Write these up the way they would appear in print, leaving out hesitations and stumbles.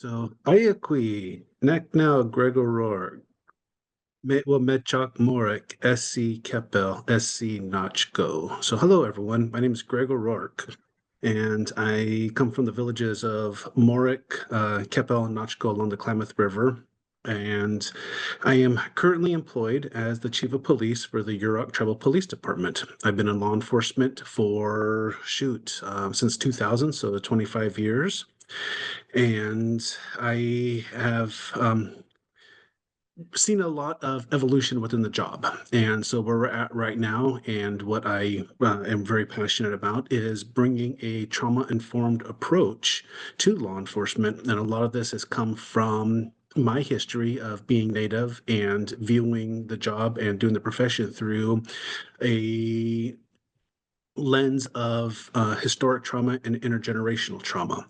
So Ayakwi, Naknau Gregor Rourke, Medchok Morik, SC Keppel, SC Notchko. So hello everyone, my name is Gregor Rourke, and I come from the villages of Morik, Keppel, and Notchko along the Klamath River. And I am currently employed as the chief of police for the Yurok Tribal Police Department. I've been in law enforcement for, since 2000, so 25 years. And I have seen a lot of evolution within the job. And so where we're at right now, and what I am very passionate about, is bringing a trauma-informed approach to law enforcement. And a lot of this has come from my history of being Native and viewing the job and doing the profession through a lens of historic trauma and intergenerational trauma.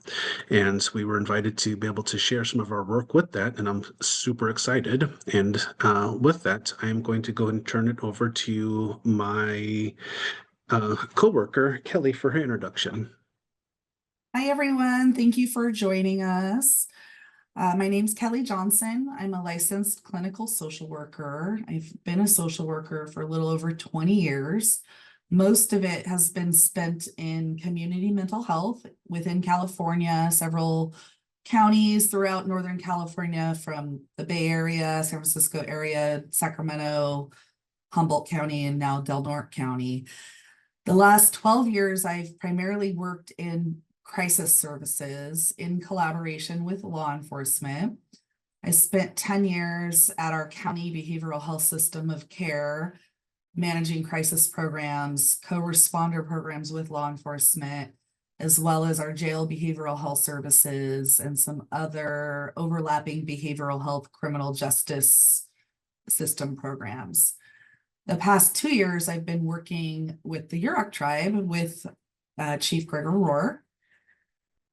And we were invited to be able to share some of our work with that, and I'm super excited. And with that, I'm going to go and turn it over to my coworker, Kelly, for her introduction. Hi, everyone. Thank you for joining us. My name's Kelly Johnson. I'm a licensed clinical social worker. I've been a social worker for a little over 20 years. Most of it has been spent in community mental health within California, several counties throughout Northern California, from the Bay Area, San Francisco area, Sacramento, Humboldt County, and now Del Norte County. The last 12 years, I've primarily worked in crisis services in collaboration with law enforcement. I spent 10 years at our county behavioral health system of care, managing crisis programs, co-responder programs with law enforcement, as well as our jail behavioral health services and some other overlapping behavioral health criminal justice system programs. The past 2 years, I've been working with the Yurok tribe with Chief Gregor Rourke.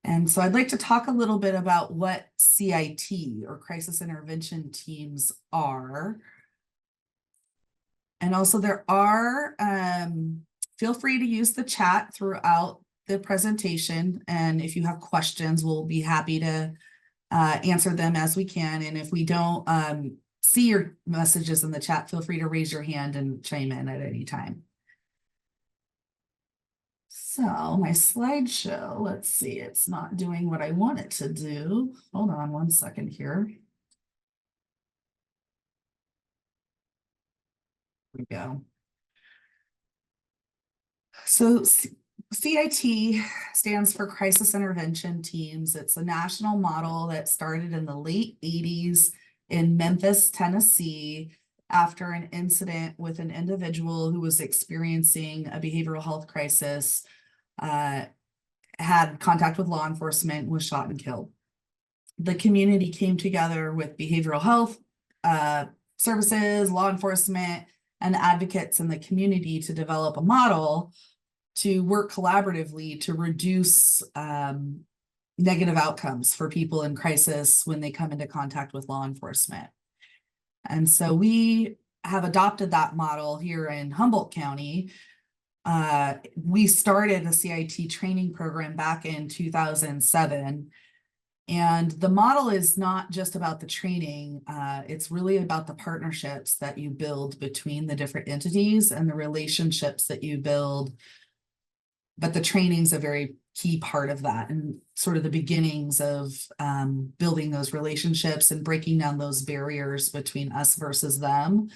And so I'd like to talk a little bit about what CIT, or Crisis Intervention Teams, are. And also there are, feel free to use the chat throughout the presentation. And if you have questions, we'll be happy to answer them as we can. And if we don't see your messages in the chat, feel free to raise your hand and chime in at any time. So my slideshow, let's see, it's not doing what I want it to do. Hold on one second here. Here we go. So CIT stands for Crisis Intervention Teams. It's a national model that started in the late 80s in Memphis, Tennessee, after an incident with an individual who was experiencing a behavioral health crisis, had contact with law enforcement, was shot and killed. The community came together with behavioral health services, law enforcement, and advocates in the community to develop a model to work collaboratively to reduce negative outcomes for people in crisis when they come into contact with law enforcement. And so we have adopted that model here in Humboldt County. We started a CIT training program back in 2007. And the model is not just about the training, it's really about the partnerships that you build between the different entities and the relationships that you build. But the training is a very key part of that, and sort of the beginnings of building those relationships and breaking down those barriers between us versus them.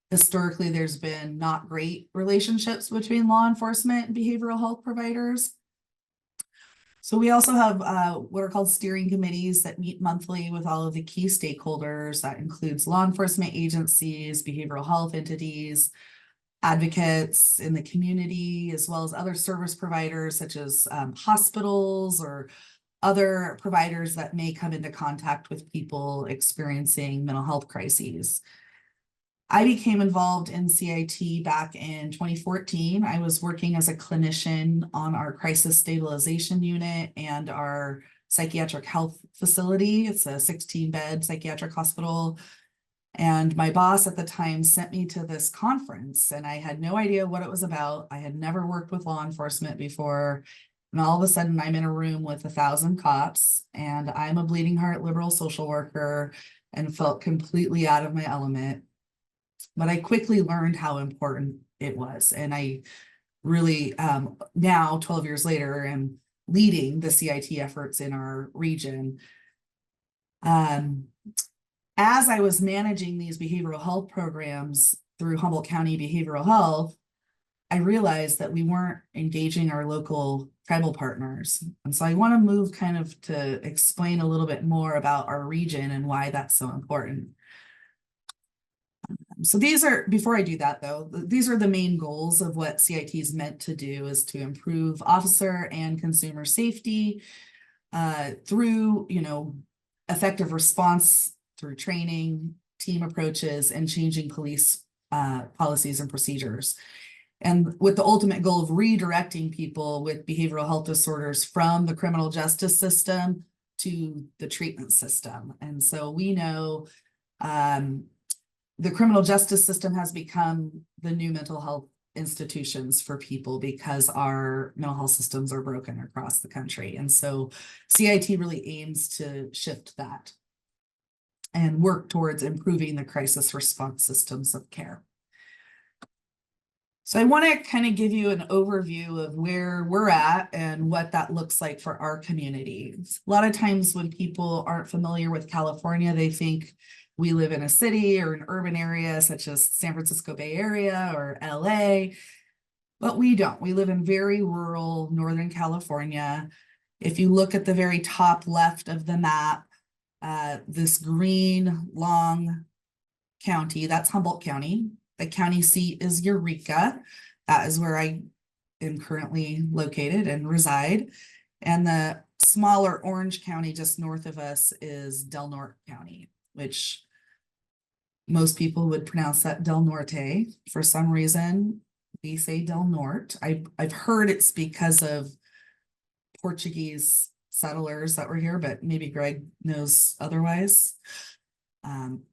Historically, there's been not great relationships between law enforcement and behavioral health providers. So we also have what are called steering committees that meet monthly with all of the key stakeholders. That includes law enforcement agencies, behavioral health entities, advocates in the community, as well as other service providers such as hospitals or other providers that may come into contact with people experiencing mental health crises. I became involved in CIT back in 2014. I was working as a clinician on our crisis stabilization unit and our psychiatric health facility. It's a 16-bed psychiatric hospital. And my boss at the time sent me to this conference, and I had no idea what it was about. I had never worked with law enforcement before. And all of a sudden I'm in a room with 1,000 cops and I'm a bleeding heart liberal social worker and felt completely out of my element. But I quickly learned how important it was. And I really, now 12 years later, am leading the CIT efforts in our region. As I was managing these behavioral health programs through Humboldt County Behavioral Health, I realized that we weren't engaging our local tribal partners. And so I want to move kind of to explain a little bit more about our region and why that's so important. So these are, before I do that though, these are the main goals of what CIT is meant to do, is to improve officer and consumer safety through, effective response through training, team approaches, and changing police policies and procedures. And with the ultimate goal of redirecting people with behavioral health disorders from the criminal justice system to the treatment system. And so we know the criminal justice system has become the new mental health institutions for people because our mental health systems are broken across the country. And so CIT really aims to shift that and work towards improving the crisis response systems of care. So I want to kind of give you an overview of where we're at and what that looks like for our community. A lot of times when people aren't familiar with California, they think we live in a city or an urban area such as San Francisco Bay Area or LA, but we don't. We live in very rural Northern California. If you look at the very top left of the map, this green long county, that's Humboldt County. The county seat is Eureka. That is where I am currently located and reside. And the smaller orange county just north of us is Del Norte County, which most people would pronounce that Del Norte. For some reason, we say Del Norte. I've heard it's because of Portuguese settlers that were here, but maybe Greg knows otherwise.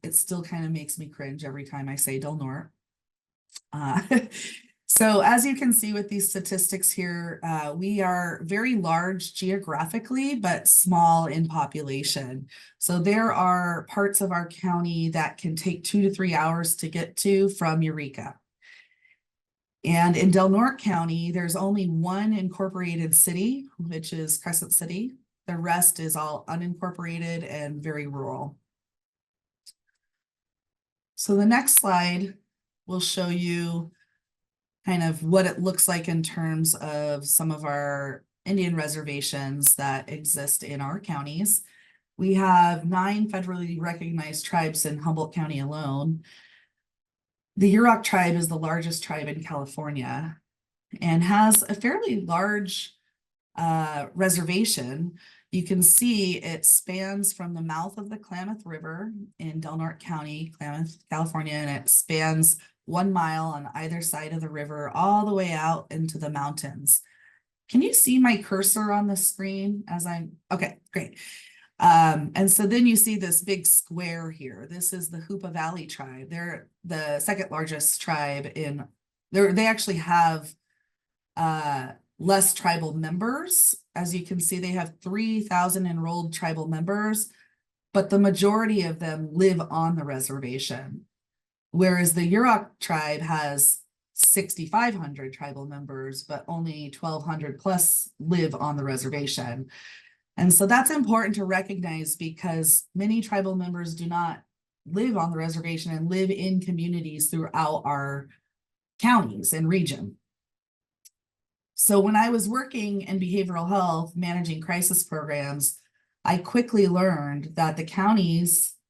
It still kind of makes me cringe every time I say Del Norte. So as you can see with these statistics here, we are very large geographically, but small in population. So there are parts of our county that can take 2 to 3 hours to get to from Eureka. And in Del Norte County, there's only one incorporated city, which is Crescent City. The rest is all unincorporated and very rural. So the next slide will show you kind of what it looks like in terms of some of our Indian reservations that exist in our counties. We have 9 federally recognized tribes in Humboldt County alone. The Yurok tribe is the largest tribe in California and has a fairly large reservation. You can see it spans from the mouth of the Klamath River in Del Norte County, Klamath, California, and it spans 1 mile on either side of the river all the way out into the mountains. Can you see my cursor on the screen as okay, great. And so then you see this big square here. This is the Hoopa Valley tribe. They're the second largest tribe they actually have less tribal members. As you can see, they have 3,000 enrolled tribal members, but the majority of them live on the reservation. Whereas the Yurok tribe has 6,500 tribal members, but only 1,200 plus live on the reservation. And so that's important to recognize because many tribal members do not live on the reservation and live in communities throughout our counties and region. So when I was working in behavioral health, managing crisis programs, I quickly learned that the county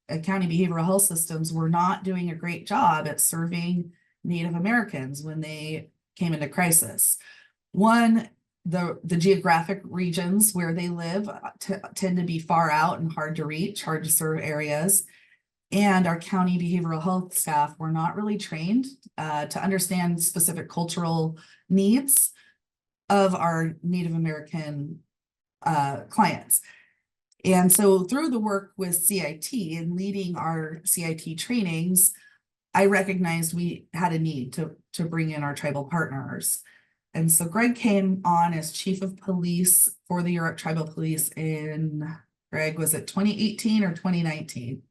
behavioral health systems were not doing a great job at serving Native Americans when they came into crisis. One, the geographic regions where they live tend to be far out and hard to reach, hard to serve areas. And our county behavioral health staff were not really trained to understand specific cultural needs of our Native American clients. And so through the work with CIT and leading our CIT trainings, I recognized we had a need to bring in our tribal partners. And so Greg came on as chief of police for the Yurok Tribal Police in, Greg, was it 2018 or 2019?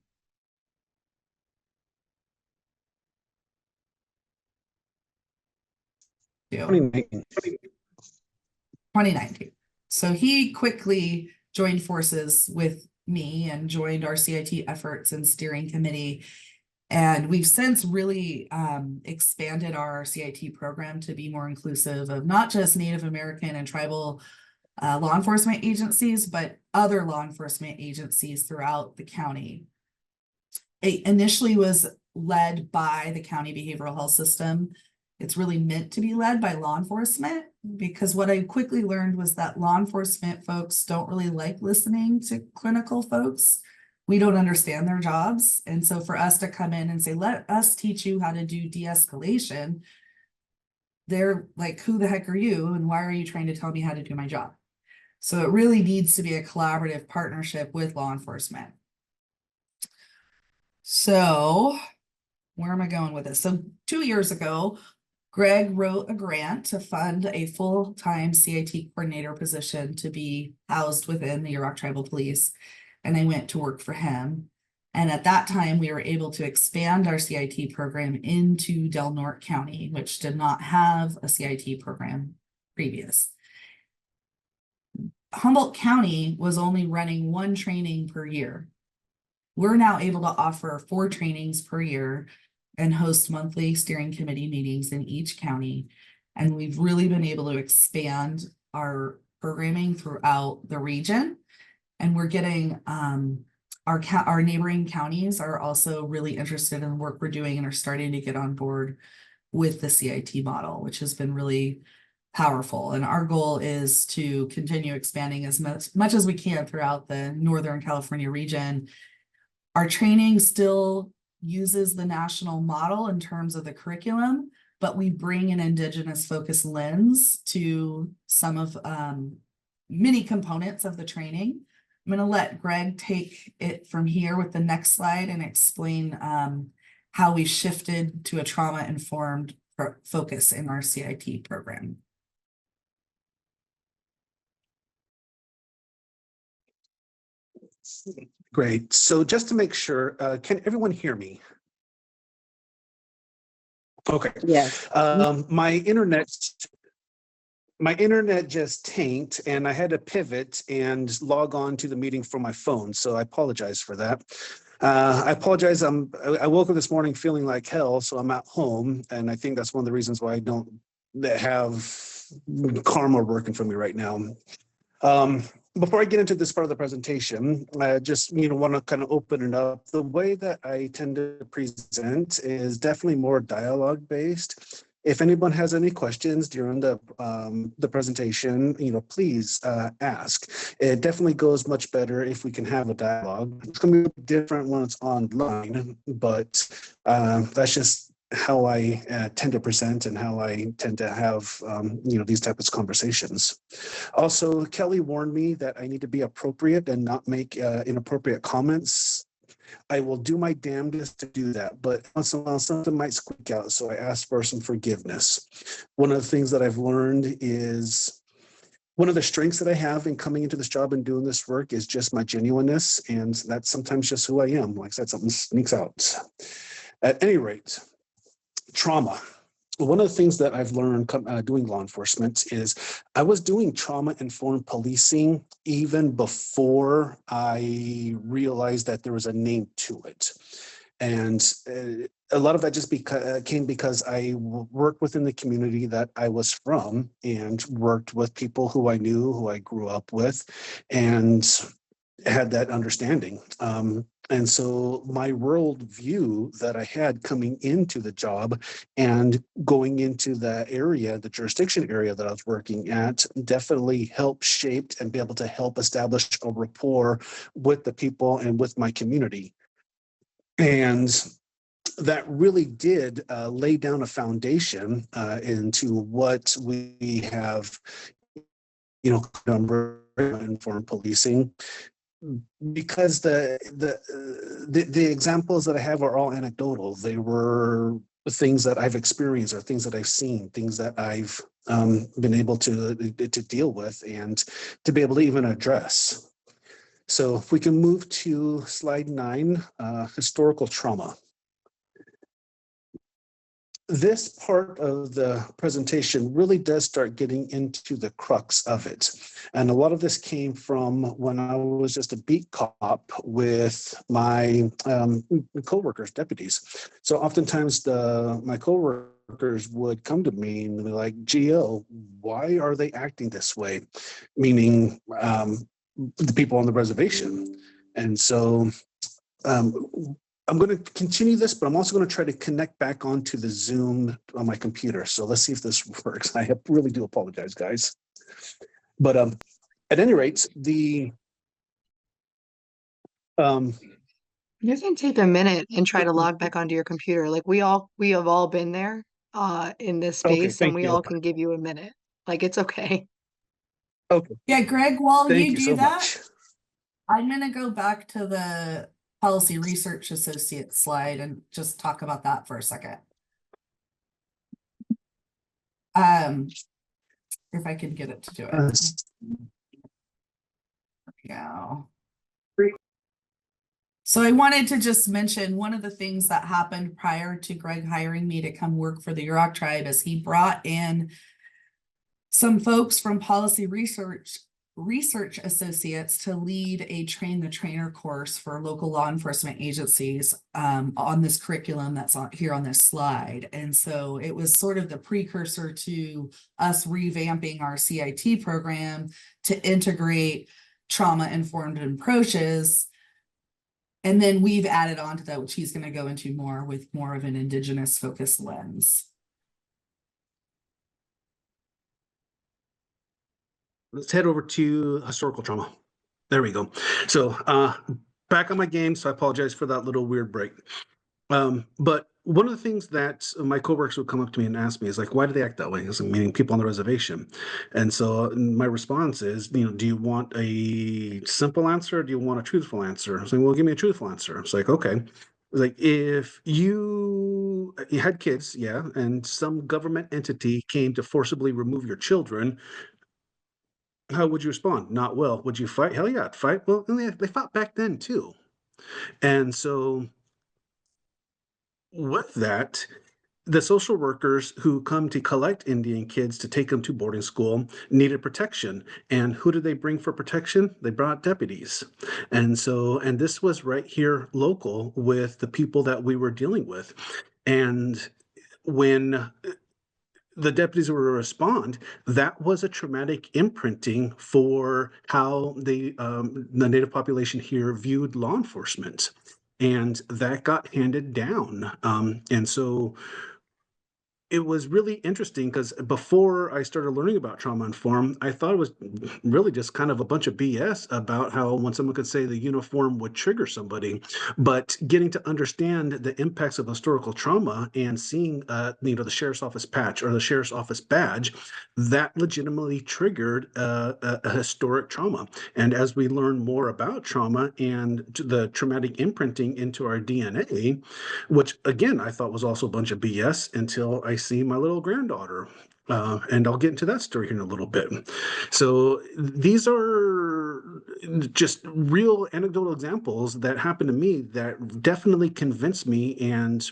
2019. So he quickly joined forces with me and joined our CIT efforts and steering committee. And we've since really expanded our CIT program to be more inclusive of not just Native American and tribal law enforcement agencies, but other law enforcement agencies throughout the county. It initially was led by the county behavioral health system. It's really meant to be led by law enforcement, because what I quickly learned was that law enforcement folks don't really like listening to clinical folks. We don't understand their jobs. And so for us to come in and say, let us teach you how to do de-escalation, they're like, who the heck are you? And why are you trying to tell me how to do my job? So it really needs to be a collaborative partnership with law enforcement. So where am I going with this? So 2 years ago, Greg wrote a grant to fund a full-time CIT coordinator position to be housed within the Yurok Tribal Police, and I went to work for him. And at that time, we were able to expand our CIT program into Del Norte County, which did not have a CIT program previous. Humboldt County was only running 1 training per year. We're now able to offer 4 trainings per year and host monthly steering committee meetings in each county. And we've really been able to expand our programming throughout the region. And we're getting, our neighboring counties are also really interested in the work we're doing and are starting to get on board with the CIT model, which has been really powerful. And our goal is to continue expanding as much as we can throughout the Northern California region. Our training still uses the national model in terms of the curriculum, but we bring an Indigenous focus lens to some of many components of the training. I'm going to let Greg take it from here with the next slide and explain how we shifted to a trauma-informed focus in our CIT program. Great. So just to make sure, can everyone hear me? Okay. Yes. My internet just tanked and I had to pivot and log on to the meeting from my phone. So I apologize for that. I apologize. I woke up this morning feeling like hell, so I'm at home. And I think that's one of the reasons why I don't have karma working for me right now. Before I get into this part of the presentation, I just want to kind of open it up. The way that I tend to present is definitely more dialogue based. If anyone has any questions during the presentation, please ask. It definitely goes much better if we can have a dialogue. It's going to be different when it's online, but that's just how I tend to present and how I tend to have these types of conversations. Also, Kelly warned me that I need to be appropriate and not make inappropriate comments. I will do my damnedest to do that, but once in a while something might squeak out, so I ask for some forgiveness. One of the things that I've learned is one of the strengths that I have in coming into this job and doing this work is just my genuineness, and that's sometimes just who I am. Like I said, something sneaks out. At any rate, trauma. One of the things that I've learned doing law enforcement is I was doing trauma-informed policing even before I realized that there was a name to it. And a lot of that just came because I worked within the community that I was from and worked with people who I knew, who I grew up with, and had that understanding. And so my world view that I had coming into the job and going into the area, the jurisdiction area that I was working at, definitely helped shape and be able to help establish a rapport with the people and with my community. And that really did lay down a foundation into what we have, informed policing. Because the examples that I have are all anecdotal. They were things that I've experienced or things that I've seen, things that I've been able to deal with and to be able to even address. So if we can move to slide 9, historical trauma. This part of the presentation really does start getting into the crux of it. And a lot of this came from when I was just a beat cop with my coworkers, deputies. So oftentimes my coworkers would come to me and be like, "Gio, why are they acting this way?" Meaning the people on the reservation. And so I'm going to continue this, but I'm also going to try to connect back onto the Zoom on my computer. So let's see if this works. I really do apologize, guys. But at any rate, You can take a minute and try to log back onto your computer. Like we have all been there in this okay, space, and thank we you. all can give you a minute. Like it's okay. Okay, Yeah, Greg, while thank you you do so that, much. I'm gonna go back to the Policy Research Associate slide and just talk about that for a second. If I can get it to do it. Yeah. So I wanted to just mention one of the things that happened prior to Greg hiring me to come work for the Yurok tribe is he brought in some folks from Policy Research Associates to lead a train the trainer course for local law enforcement agencies on this curriculum that's here on this slide. And so it was sort of the precursor to us revamping our CIT program to integrate trauma-informed approaches. And then we've added on to that, which he's going to go into more with more of an Indigenous focused lens. Let's head over to historical trauma. There we go. So back on my game, so I apologize for that little weird break. But one of the things that my coworkers would come up to me and ask me is like, why do they act that way? It's like, meaning people on the reservation. And so my response is, do you want a simple answer or do you want a truthful answer? I was like, well, give me a truthful answer. It's like, okay. Like if you had kids, yeah, and some government entity came to forcibly remove your children, how would you respond? Not well. Would you fight? Hell yeah, I'd fight. Well, they fought back then too. And so with that, the social workers who come to collect Indian kids to take them to boarding school needed protection. And who did they bring for protection? They brought deputies. And this was right here local with the people that we were dealing with. And when the deputies were to respond, that was a traumatic imprinting for how the Native population here viewed law enforcement. And that got handed down. And so it was really interesting because before I started learning about trauma informed, I thought it was really just kind of a bunch of BS about how when someone could say the uniform would trigger somebody. But getting to understand the impacts of historical trauma and seeing, the sheriff's office patch or the sheriff's office badge, that legitimately triggered a historic trauma. And as we learn more about trauma and the traumatic imprinting into our DNA, which again I thought was also a bunch of BS until I see my little granddaughter. And I'll get into that story here in a little bit. So these are just real anecdotal examples that happened to me that definitely convinced me and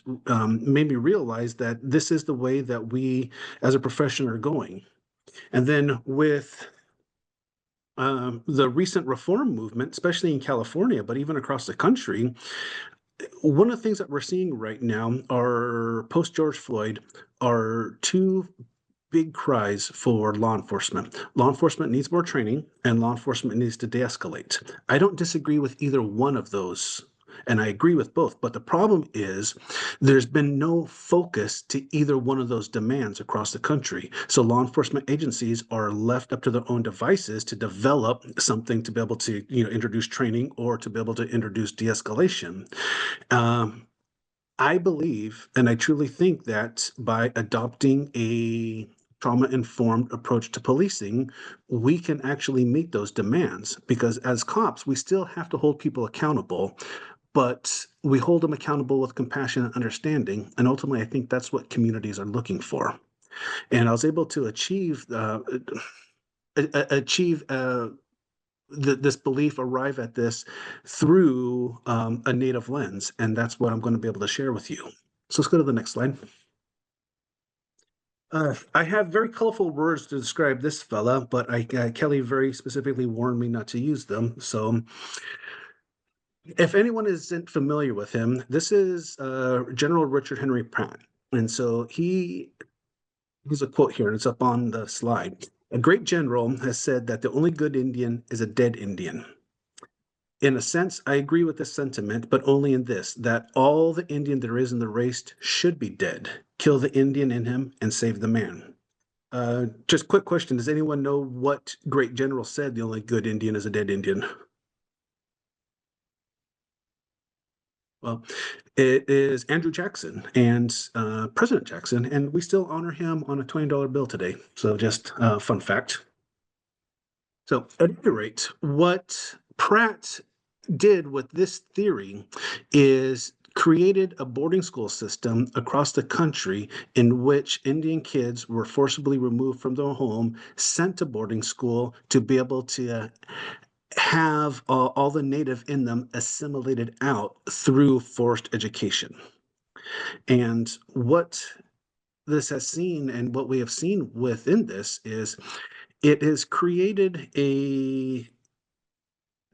made me realize that this is the way that we as a profession are going. And then with the recent reform movement, especially in California, but even across the country, one of the things that we're seeing right now are post George Floyd are two big cries for law enforcement. Law enforcement needs more training and law enforcement needs to de-escalate. I don't disagree with either one of those. And I agree with both. But the problem is there's been no focus to either one of those demands across the country. So law enforcement agencies are left up to their own devices to develop something to be able to, introduce training or to be able to introduce de-escalation. I believe, and I truly think that by adopting a trauma-informed approach to policing, we can actually meet those demands because as cops, we still have to hold people accountable, but we hold them accountable with compassion and understanding. And ultimately, I think that's what communities are looking for. And I was able to achieve this belief, arrive at this through a native lens, and that's what I'm going to be able to share with you. So let's go to the next slide. I have very colorful words to describe this fella, but Kelly very specifically warned me not to use them. So if anyone isn't familiar with him, this is General Richard Henry Pratt. And so here's a quote here, and it's up on the slide. A great general has said that the only good Indian is a dead Indian. In a sense, I agree with this sentiment, but only in this, that all the Indian there is in the race should be dead. Kill the Indian in him and save the man. Just quick question. Does anyone know what great general said the only good Indian is a dead Indian? Well, it is Andrew Jackson and President Jackson, and we still honor him on a $20 bill today. So just a fun fact. So at any rate, what Pratt did with this theory is created a boarding school system across the country in which Indian kids were forcibly removed from their home, sent to boarding school to be able to have all the native in them assimilated out through forced education. And what this has seen and what we have seen within this is it has created a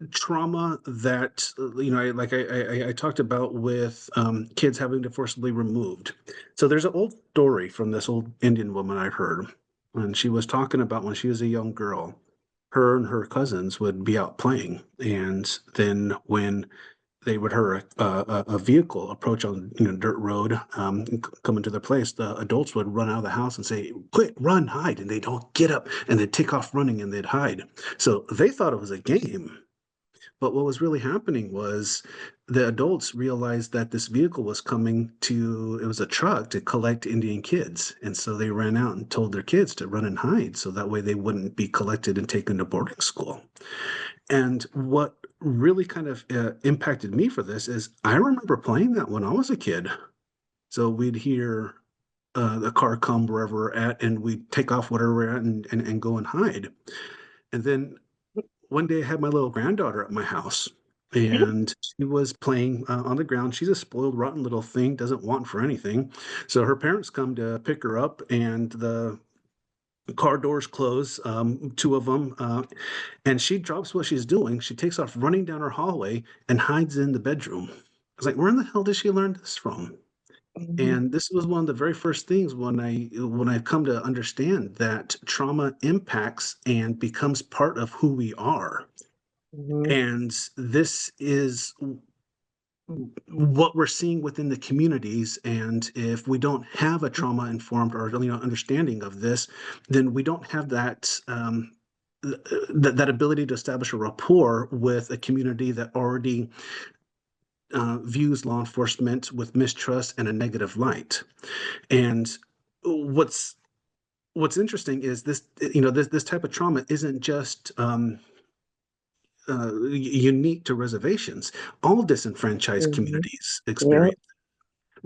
trauma that I talked about with kids having to forcibly removed. So there's an old story from this old Indian woman I heard, and she was talking about when she was a young girl, her and her cousins would be out playing, and then when they would hear a vehicle approach on dirt road, coming to their place, the adults would run out of the house and say, "Quick, run, hide!" And they'd all get up and they'd take off running and they'd hide. So they thought it was a game. But what was really happening was the adults realized that this vehicle was coming to, it was a truck to collect Indian kids. And so they ran out and told their kids to run and hide so that way they wouldn't be collected and taken to boarding school. And what really kind of impacted me for this is I remember playing that when I was a kid. So we'd hear the car come wherever we're at and we'd take off whatever we're at and go and hide. And then one day I had my little granddaughter at my house and she was playing on the ground. She's a spoiled, rotten little thing, doesn't want for anything. So her parents come to pick her up and the car doors close, two of them, and she drops what she's doing. She takes off running down her hallway and hides in the bedroom. I was like, where in the hell did she learn this from? And this was one of the very first things when I've come to understand that trauma impacts and becomes part of who we are. And this is what we're seeing within the communities. And if we don't have a trauma informed or understanding of this, then we don't have that that ability to establish a rapport with a community that already views law enforcement with mistrust and a negative light. And what's interesting is this, this type of trauma isn't just unique to reservations. All disenfranchised communities Yeah. experience.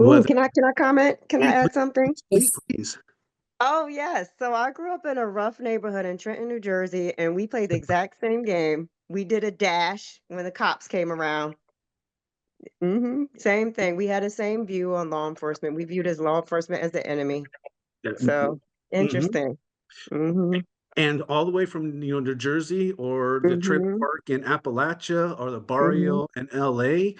Ooh, Whether, can I comment? Can I add something? please. Oh, yes. So I grew up in a rough neighborhood in Trenton, New Jersey, and we played the exact same game. We did a dash when the cops came around. Same thing. We had the same view on law enforcement. We viewed as law enforcement as the enemy. So interesting. And all the way from New Jersey or the trailer park in Appalachia or the barrio in LA.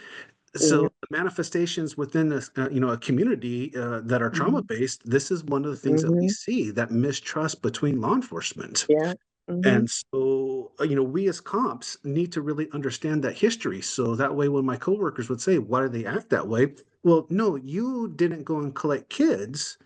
So the manifestations within this, a community that are trauma based, this is one of the things that we see, that mistrust between law enforcement. Yeah. And so, we as cops need to really understand that history. So that way, when my coworkers would say, why do they act that way? Well, no, you didn't go and collect kids,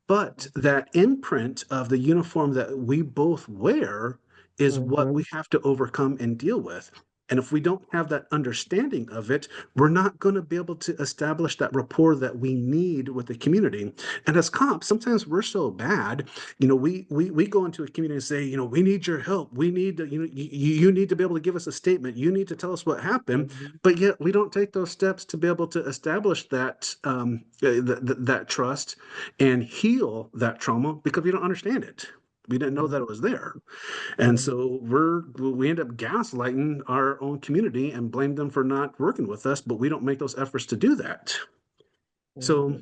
but that imprint of the uniform that we both wear is what we have to overcome and deal with. And if we don't have that understanding of it, we're not going to be able to establish that rapport that we need with the community. And as cops, sometimes we're so bad, we go into a community and say, we need your help. We need to, you need to be able to give us a statement. You need to tell us what happened. But yet we don't take those steps to be able to establish that that trust and heal that trauma because we don't understand it. We didn't know that it was there. And so we end up gaslighting our own community and blame them for not working with us, but we don't make those efforts to do that. So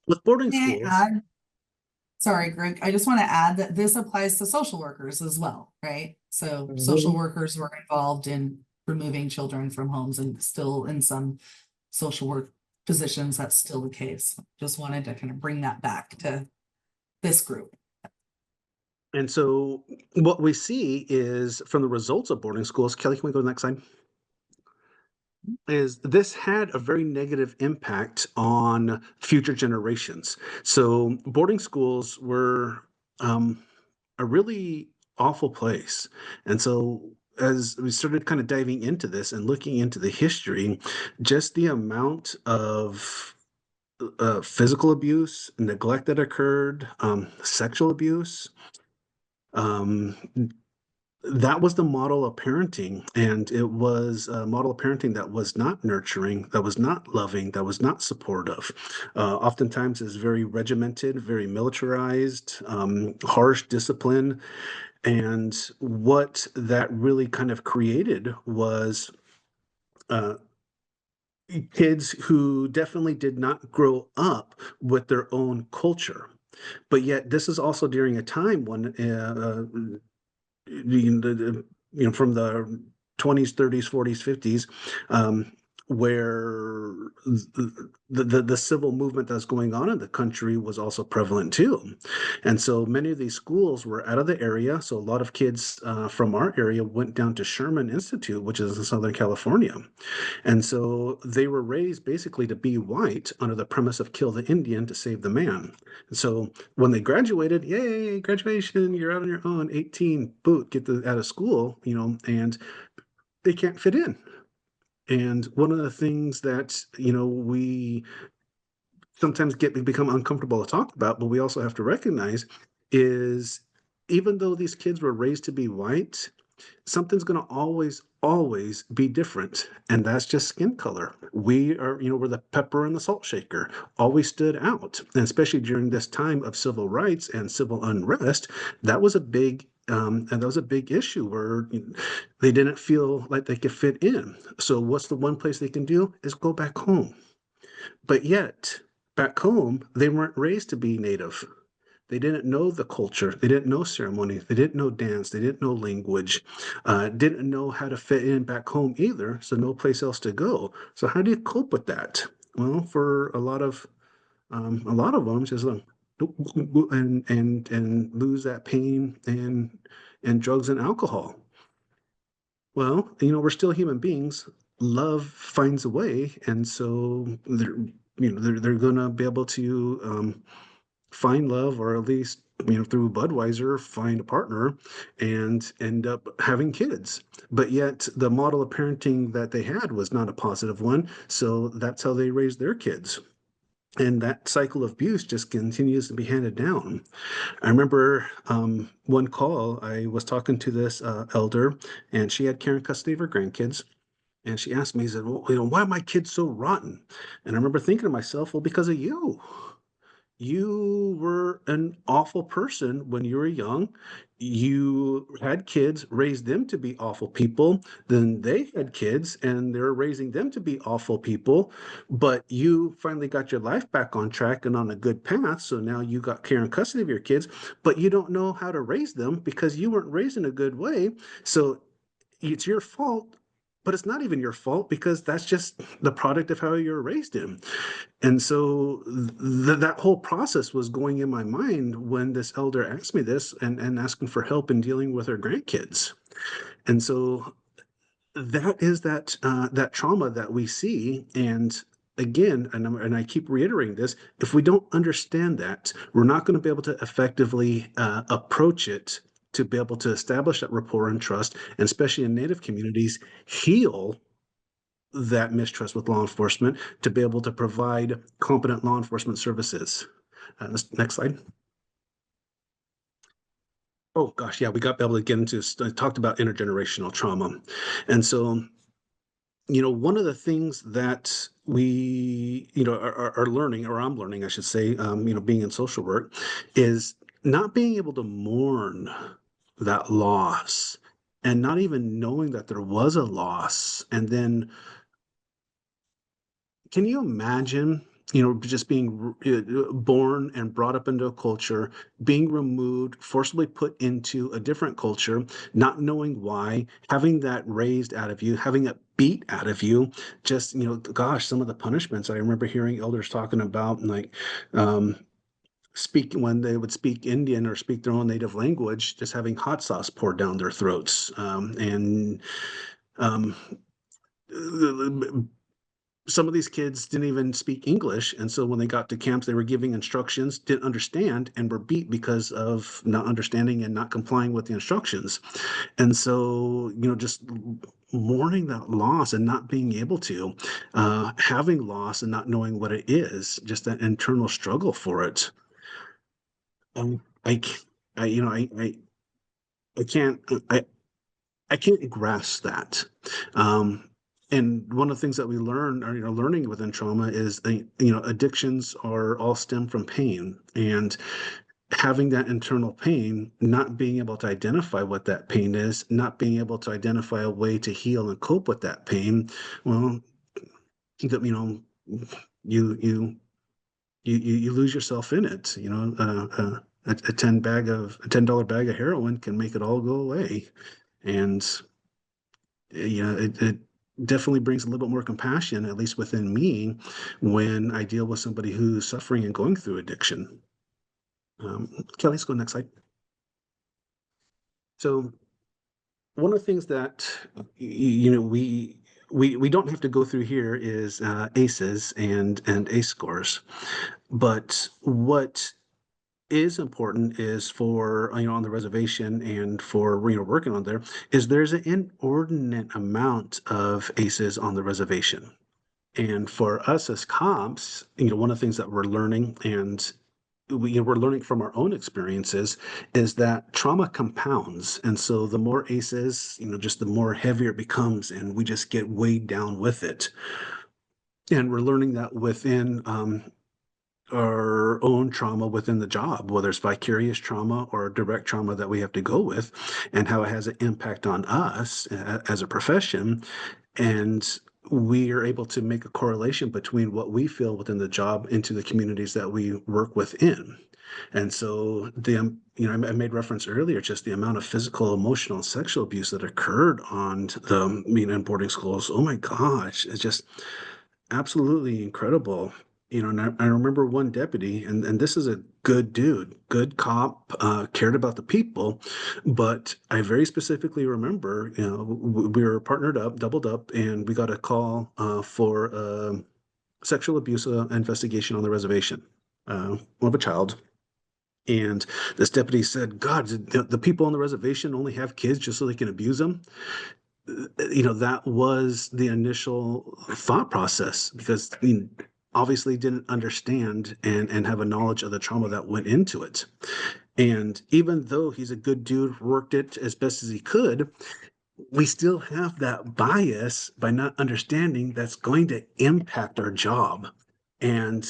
with boarding May I schools, add? Sorry, Greg, I just want to add that this applies to social workers as well, right? So social workers were involved in removing children from homes, and still in some social work positions, that's still the case. Just wanted to kind of bring that back to this group. and so what we see is from the results of boarding schools, Kelly, can we go to the next slide? Is this had a very negative impact on future generations. So boarding schools were a really awful place. And so as we started kind of diving into this and looking into the history, just the amount of physical abuse, neglect that occurred, sexual abuse, um, that was the model of parenting. And it was a model of parenting that was not nurturing, that was not loving, that was not supportive. Oftentimes is very regimented, very militarized, harsh discipline. And what that really kind of created was uh, kids who definitely did not grow up with their own culture. But yet, this is also during a time when from the 20s, 30s, 40s, 50s, where the civil movement that's going on in the country was also prevalent too. And so many of these schools were out of the area. So a lot of kids from our area went down to Sherman Institute, which is in Southern California. And so they were raised basically to be white under the premise of kill the Indian to save the man. And so when they graduated, yay, graduation, you're out on your own, 18, boot, out of school, and they can't fit in. And one of the things that, we sometimes become uncomfortable to talk about, but we also have to recognize is even though these kids were raised to be white, something's going to always be different, and that's just skin color. We're the pepper and the salt shaker, always stood out, and especially during this time of civil rights and civil unrest, that was a big issue where they didn't feel like they could fit in. So what's the one place they can do is go back home. But yet back home they weren't raised to be native. They didn't know the culture. They didn't know ceremony. They didn't know dance. They didn't know language. Didn't know how to fit in back home either. So no place else to go. So how do you cope with that? Well, for a lot of them, just and lose that pain and drugs and alcohol. Well, we're still human beings. Love finds a way, and so they're gonna be able to find love, or at least through Budweiser find a partner and end up having kids. But yet the model of parenting that they had was not a positive one, so that's how they raised their kids. And that cycle of abuse just continues to be handed down. I remember one call, I was talking to this elder, and she had care and custody of her grandkids. And she asked me, she said, well, why are my kids so rotten? And I remember thinking to myself, well, because of you. You were an awful person when you were young. You had kids, raised them to be awful people. Then they had kids and they're raising them to be awful people. But you finally got your life back on track and on a good path. So now you got care and custody of your kids, but you don't know how to raise them because you weren't raised in a good way. So it's your fault, but it's not even your fault because that's just the product of how you were raised in. And so that whole process was going in my mind when this elder asked me this and asking for help in dealing with her grandkids. And so that is that trauma that we see. And again, and I keep reiterating this, if we don't understand that, we're not going to be able to effectively approach it to be able to establish that rapport and trust, and especially in Native communities, heal that mistrust with law enforcement to be able to provide competent law enforcement services. Next slide. Oh gosh, yeah, we got able to get into talked about intergenerational trauma, and so one of the things that we are learning, or I'm learning, I should say, being in social work, is not being able to mourn that loss and not even knowing that there was a loss, and then can you imagine, just being born and brought up into a culture, being removed, forcibly put into a different culture, not knowing why, having that raised out of you, having it beat out of you, just, gosh, some of the punishments I remember hearing elders talking about, like, when they would speak Indian or speak their own native language, just having hot sauce poured down their throats, and um, some of these kids didn't even speak English. And so when they got to camps, they were giving instructions, didn't understand, and were beat because of not understanding and not complying with the instructions. And so, just mourning that loss and not being able to, having loss and not knowing what it is, just that internal struggle for it. I, c- I, I can't, I can't grasp that. Um, and one of the things that we learn, or learning within trauma, is addictions are all stem from pain, and having that internal pain, not being able to identify what that pain is, not being able to identify a way to heal and cope with that pain. Well, you you you lose yourself in it. A $10 bag of heroin can make it all go away, and it definitely brings a little bit more compassion, at least within me, when I deal with somebody who's suffering and going through addiction. Kelly, let's go next slide. So one of the things that we don't have to go through here is ACEs and ACE scores, but what is important is for on the reservation and for working on there is there's an inordinate amount of ACEs on the reservation. And for us as cops, one of the things that we're learning, and we're learning from our own experiences, is that trauma compounds. And so the more ACEs, just the more heavier it becomes, and we just get weighed down with it. And we're learning that within our own trauma within the job, whether it's vicarious trauma or direct trauma that we have to go with, and how it has an impact on us as a profession. And we are able to make a correlation between what we feel within the job into the communities that we work within. And so I made reference earlier, just the amount of physical, emotional, and sexual abuse that occurred on the in boarding schools. Oh my gosh, it's just absolutely incredible. And I remember one deputy, and this is a good dude, good cop, cared about the people, but I very specifically remember, we were partnered up, doubled up, and we got a call for sexual abuse investigation on the reservation of a child. And this deputy said, God, the people on the reservation only have kids just so they can abuse them? That was the initial thought process, because obviously didn't understand and have a knowledge of the trauma that went into it. And even though he's a good dude, worked it as best as he could, we still have that bias by not understanding that's going to impact our job. And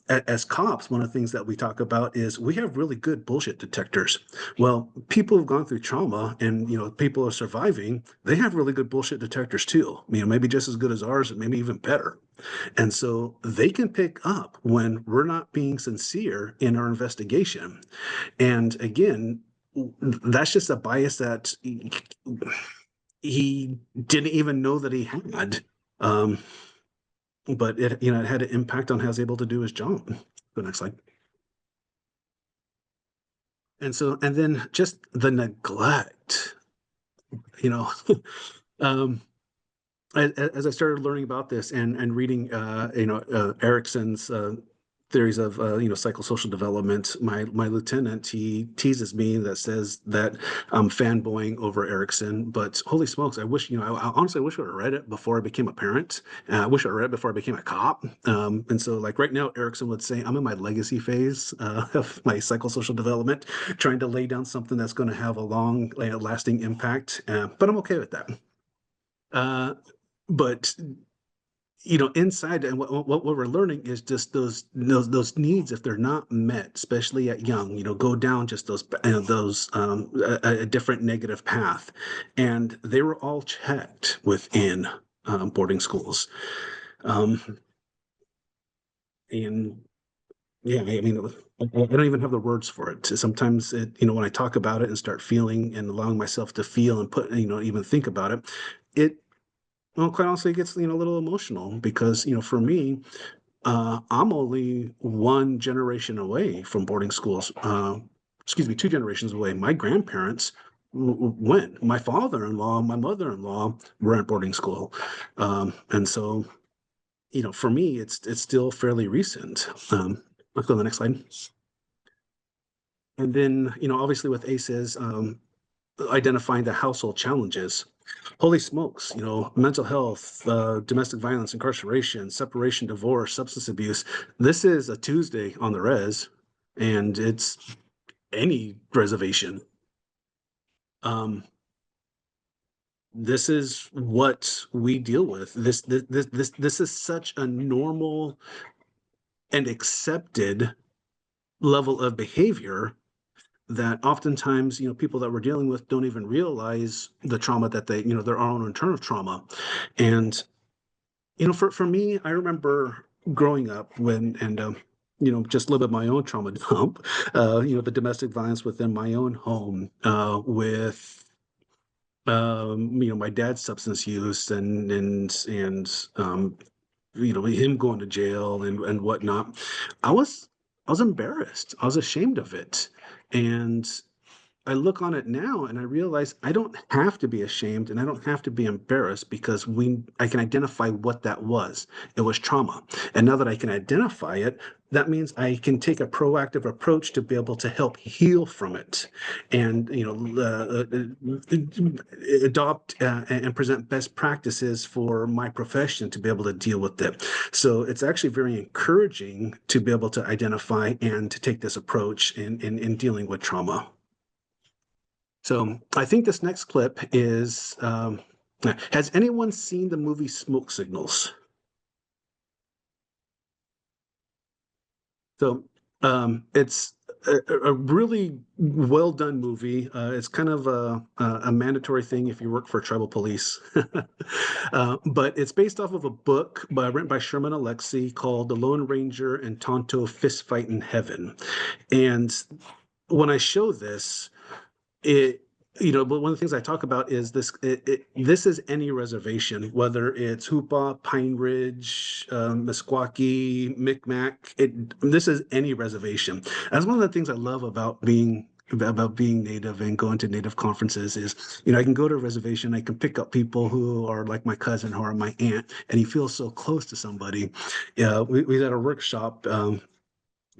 as cops, one of the things that we talk about is we have really good bullshit detectors. Well, people who've gone through trauma and people are surviving, they have really good bullshit detectors too. Maybe just as good as ours, and maybe even better. And so they can pick up when we're not being sincere in our investigation. And again, that's just a bias that he didn't even know that he had. But it had an impact on how he was able to do his job. Go next slide. And then just the neglect, you know, um, as I started learning about this and reading, Erickson's theories of psychosocial development. My lieutenant, he teases me that says that I'm fanboying over Erickson, but holy smokes, I wish I honestly wish I would have read it before I became a parent. I wish I read it before I became a cop. And so like right now, Erickson would say I'm in my legacy phase of my psychosocial development, trying to lay down something that's going to have a long, lasting impact. But I'm okay with that. But inside, and what we're learning is just those needs, if they're not met, especially at young, go down just those a different negative path, and they were all checked within boarding schools, and yeah, I mean, I don't even have the words for it. Sometimes when I talk about it and start feeling and allowing myself to feel and put, even think about it, it well, quite honestly, it gets a little emotional because for me, I'm only one generation away from boarding schools. Excuse me, two generations away. My grandparents went. My father-in-law, my mother-in-law were at boarding school, and so for me, it's still fairly recent. Let's go to the next slide. And then obviously with ACEs, identifying the household challenges. Holy smokes, mental health, domestic violence, incarceration, separation, divorce, substance abuse. This is a Tuesday on the res, and it's any reservation. This is what we deal with. This is such a normal and accepted level of behavior that oftentimes, people that we're dealing with don't even realize the trauma that they, their own internal trauma. And, for me, I remember growing up just a little bit of my own trauma dump, the domestic violence within my own home, with, my dad's substance use and him going to jail and whatnot. I was embarrassed. I was ashamed of it. And I look on it now and I realize I don't have to be ashamed and I don't have to be embarrassed because I can identify what that was. It was trauma. And now that I can identify it, that means I can take a proactive approach to be able to help heal from it and adopt and present best practices for my profession to be able to deal with it. So it's actually very encouraging to be able to identify and to take this approach in dealing with trauma. So I think this next clip is, has anyone seen the movie Smoke Signals? So it's a really well done movie. It's kind of a mandatory thing if you work for tribal police. But it's based off of a book written by Sherman Alexie called The Lone Ranger and Tonto Fist Fight in Heaven. And when I show this, but one of the things I talk about is this. This is any reservation, whether it's Hoopa, Pine Ridge, Meskwaki, Micmac. This is any reservation. That's one of the things I love about being Native and going to Native conferences is, I can go to a reservation, I can pick up people who are like my cousin or my aunt, and you feel so close to somebody. Yeah, we had a workshop.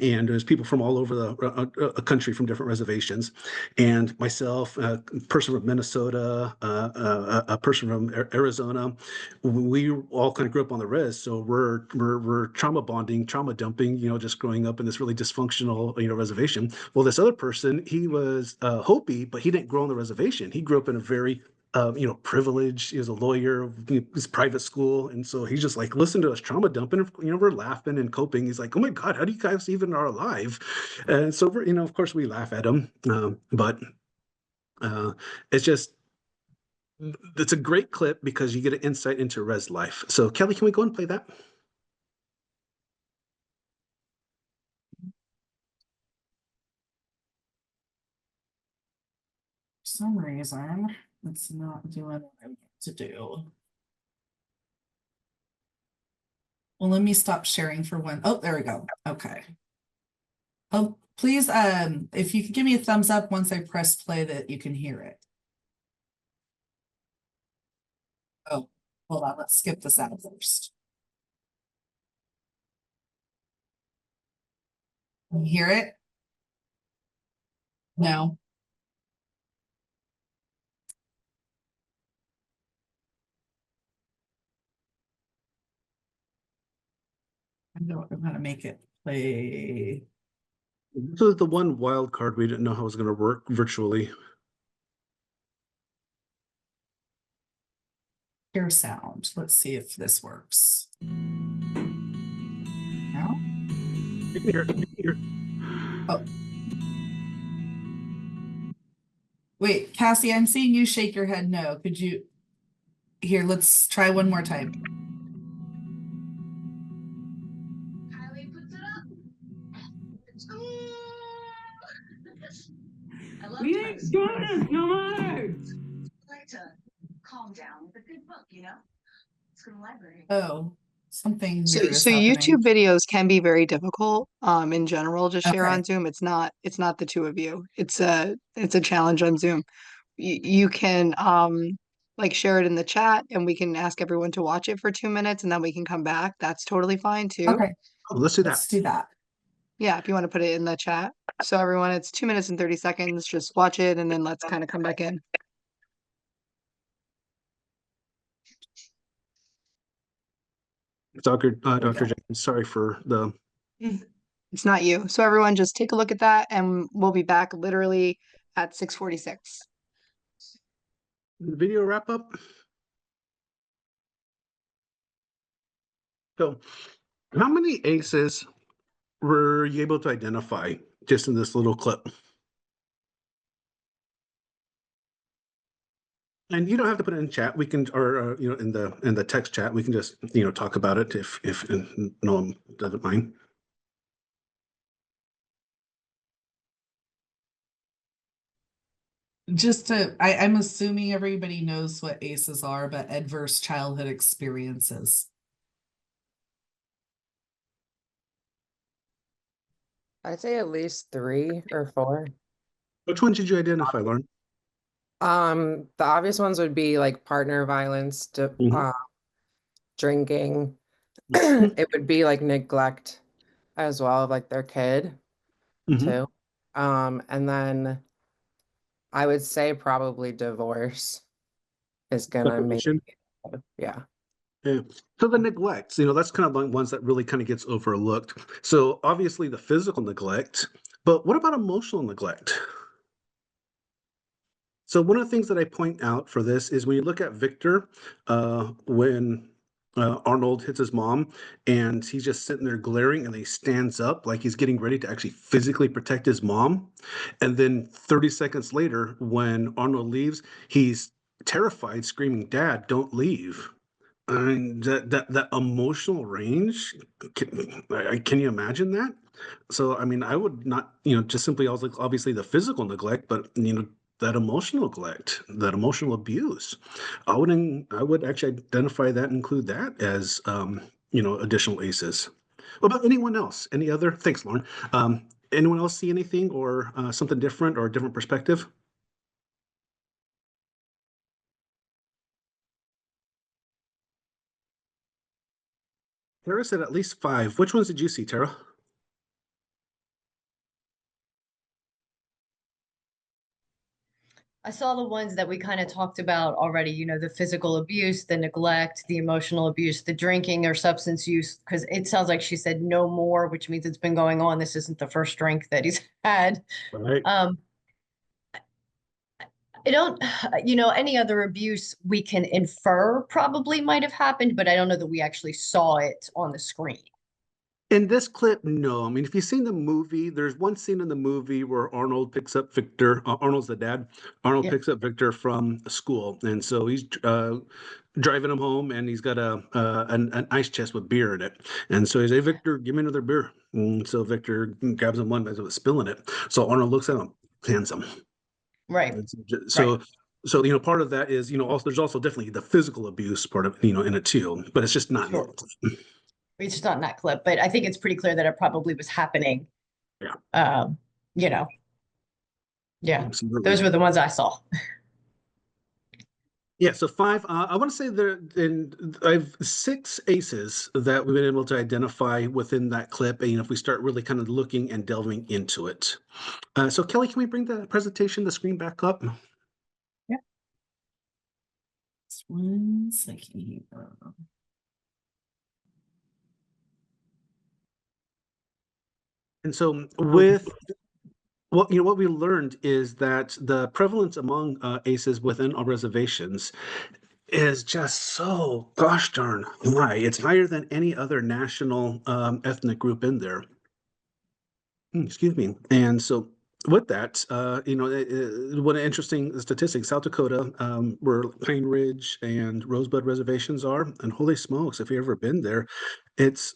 And there's people from all over the country from different reservations, and myself, a person from Minnesota, a person from Arizona. We all kind of grew up on the res, so we're trauma bonding, trauma dumping. Just growing up in this really dysfunctional reservation. Well, this other person, he was Hopi, but he didn't grow on the reservation. He grew up in a very privileged. He was a lawyer, his private school. And so he's just like, listen to us trauma dumping. We're laughing and coping. He's like, oh my God, how do you guys even are alive? And so, of course we laugh at him. But it's just, it's a great clip because you get an insight into res life. So Kelly, can we go and play that? For some reason, it's not doing what I want to do. Well, let me stop sharing for one. Oh, there we go. Okay. Oh, please, if you could give me a thumbs up once I press play that you can hear it. Oh, hold on. Let's skip this out first. Can you hear it? No. I don't know how to make it play. This was the one wild card we didn't know how it was going to work virtually. Hear sound. Let's see if this works. No? You can hear it. You can hear it. Oh. Wait, Cassie, I'm seeing you shake your head no. Could you here, let's try one more time. Kylie puts it up. I love We ain't toast. doing this no more. I like to calm down with a good book, you know? Let's go to the library. Oh, something So, weird is so YouTube happening. videos can be very difficult, in general to share Okay. on Zoom. It's not the two of you. It's a challenge on Zoom. You can, like share it in the chat and we can ask everyone to watch it for 2 minutes and then we can come back. That's totally fine too. Okay, Oh, let's do that. let's do that. Yeah, if you want to put it in the chat. So everyone, it's 2 minutes and 30 seconds. Just watch it and then let's kind of come back in. Dr. There we Dr. go. Jenkins, sorry for the. It's not you. So everyone just take a look at that and we'll be back literally at 6:46. Video wrap up. So, how many aces were you able to identify just in this little clip? And you don't have to put it in chat. We can, or you know, in the text chat, we can just talk about it if no one doesn't mind. I'm assuming everybody knows what ACEs are, but adverse childhood experiences. I'd say at least 3 or 4. Which ones did you identify, Lauren? The obvious ones would be like partner violence, Mhm. drinking. It would be like neglect as well of like their kid Mhm. too. And then I would say probably divorce is gonna make Separation. yeah. Yeah. So the neglects, that's kind of the ones that really kind of gets overlooked. So obviously the physical neglect, but what about emotional neglect? So one of the things that I point out for this is when you look at Victor, when Arnold hits his mom, and he's just sitting there glaring, and he stands up like he's getting ready to actually physically protect his mom. And then 30 seconds later, when Arnold leaves, he's terrified, screaming, "Dad, don't leave." I mean, that emotional range, can you imagine that? So, I mean, I would not, just simply also like obviously the physical neglect, but that emotional neglect, that emotional abuse, I would actually identify that and include that as additional ACEs. What about anyone else? Any other? Thanks, Lauren. Anyone else see anything or something different or a different perspective? Tara said at least 5. Which ones did you see, Tara? I saw the ones that we kind of talked about already, you know, the physical abuse, the neglect, the emotional abuse, the drinking or substance use, because it sounds like she said no more, which means it's been going on. This isn't the first drink that he's had. Right. I don't, you know, any other abuse we can infer probably might have happened, but I don't know that we actually saw it on the screen. In this clip, no. I mean, if you've seen the movie, there's one scene in the movie where Arnold picks up Victor. Arnold's the dad. Arnold Yeah. picks up Victor from school, and so he's driving him home, and he's got an ice chest with beer in it. And so he's, "Hey, Victor, give me another beer." And so Victor grabs him one as it was spilling it. So Arnold looks at him, hands him. Right. And Right. so part of that is also there's also definitely the physical abuse part of in it too, but it's just not Sure. normal. It's just not in that clip, but I think it's pretty clear that it probably was happening. Yeah. You know, yeah, Absolutely. those were the ones I saw. Yeah, so five. I want to say I have 6 ACEs that we've been able to identify within that clip. And, if we start really kind of looking and delving into it. So Kelly, can we bring the presentation, the screen back up? Just 1 second here. And so with what we learned is that the prevalence among ACEs within our reservations is just so gosh darn high. It's higher than any other national ethnic group in there. Excuse me. And so with that, what an interesting statistic. South Dakota, where Pine Ridge and Rosebud reservations are, and holy smokes, if you've ever been there, it's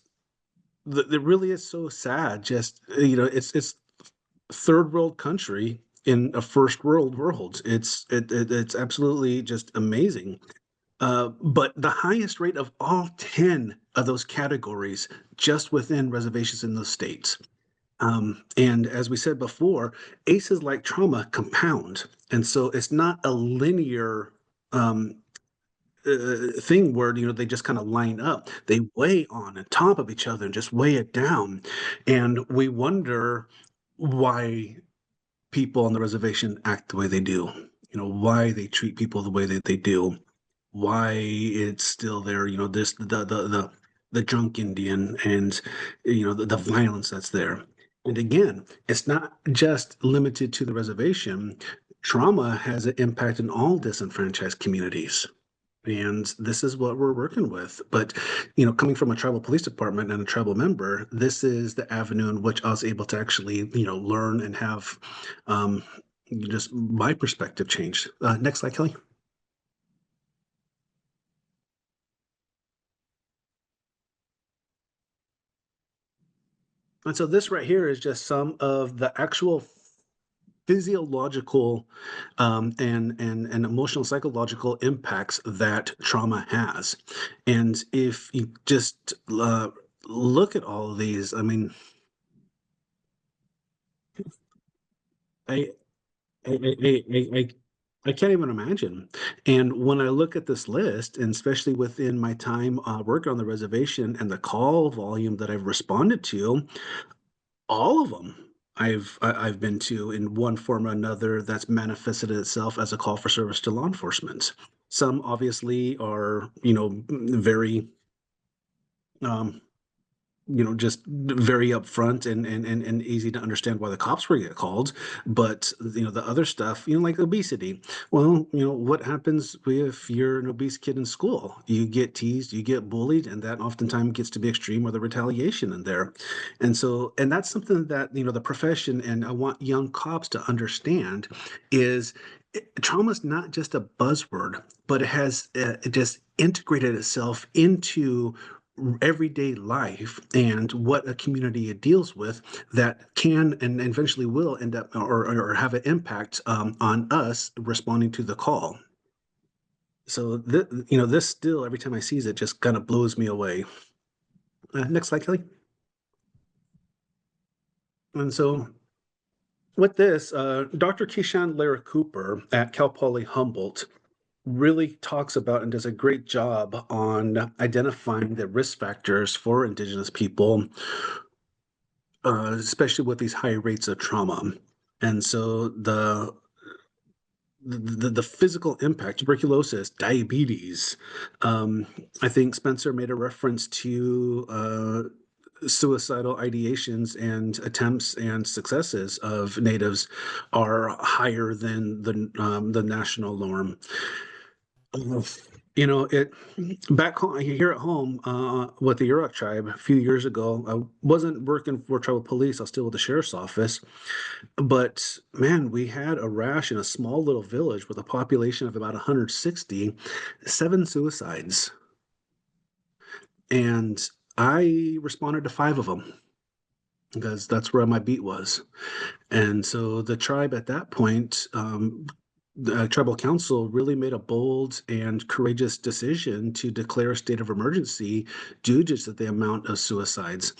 it really is so sad. Just it's third world country in a first world. It's absolutely just amazing. But the highest rate of all 10 of those categories just within reservations in those states. And as we said before, ACEs like trauma compound. And so it's not a linear thing where, they just kind of line up. They weigh on top of each other and just weigh it down. And we wonder why people on the reservation act the way they do, why they treat people the way that they do, why it's still there, this the drunk Indian and the violence that's there. And again, it's not just limited to the reservation. Trauma has an impact in all disenfranchised communities. And this is what we're working with. But, coming from a tribal police department and a tribal member, this is the avenue in which I was able to actually, learn and have just my perspective change. Next slide, Kelly. And so this right here is just some of the actual physiological and emotional psychological impacts that trauma has. And if you just look at all of these, I mean, I I, I can't even imagine. And when I look at this list, and especially within my time working on the reservation and the call volume that I've responded to, all of them I've been to in one form or another that's manifested itself as a call for service to law enforcement. Some obviously are, very um, just very upfront and easy to understand why the cops were get called. But the other stuff, like obesity. Well, what happens if you're an obese kid in school? You get teased, you get bullied, and that oftentimes gets to be extreme with the retaliation in there. And that's something that the profession and I want young cops to understand is trauma is not just a buzzword, but it has just integrated itself into everyday life and what a community deals with that can and eventually will end up or have an impact on us responding to the call. So this still every time I see it just kind of blows me away. Next slide, Kelly. And so with this, Dr. Keyshawn Lara Cooper at Cal Poly Humboldt really talks about and does a great job on identifying the risk factors for Indigenous people, especially with these high rates of trauma. And so the physical impact, tuberculosis, diabetes. I think Spencer made a reference to suicidal ideations and attempts and successes of natives are higher than the national norm. It back home here at home with the Yurok tribe a few years ago. I wasn't working for tribal police. I was still with the sheriff's office. But man, we had a rash in a small little village with a population of about 160, 7 suicides. And I responded to 5 of them because that's where my beat was. And so the tribe at that point, the tribal council really made a bold and courageous decision to declare a state of emergency due to the amount of suicides.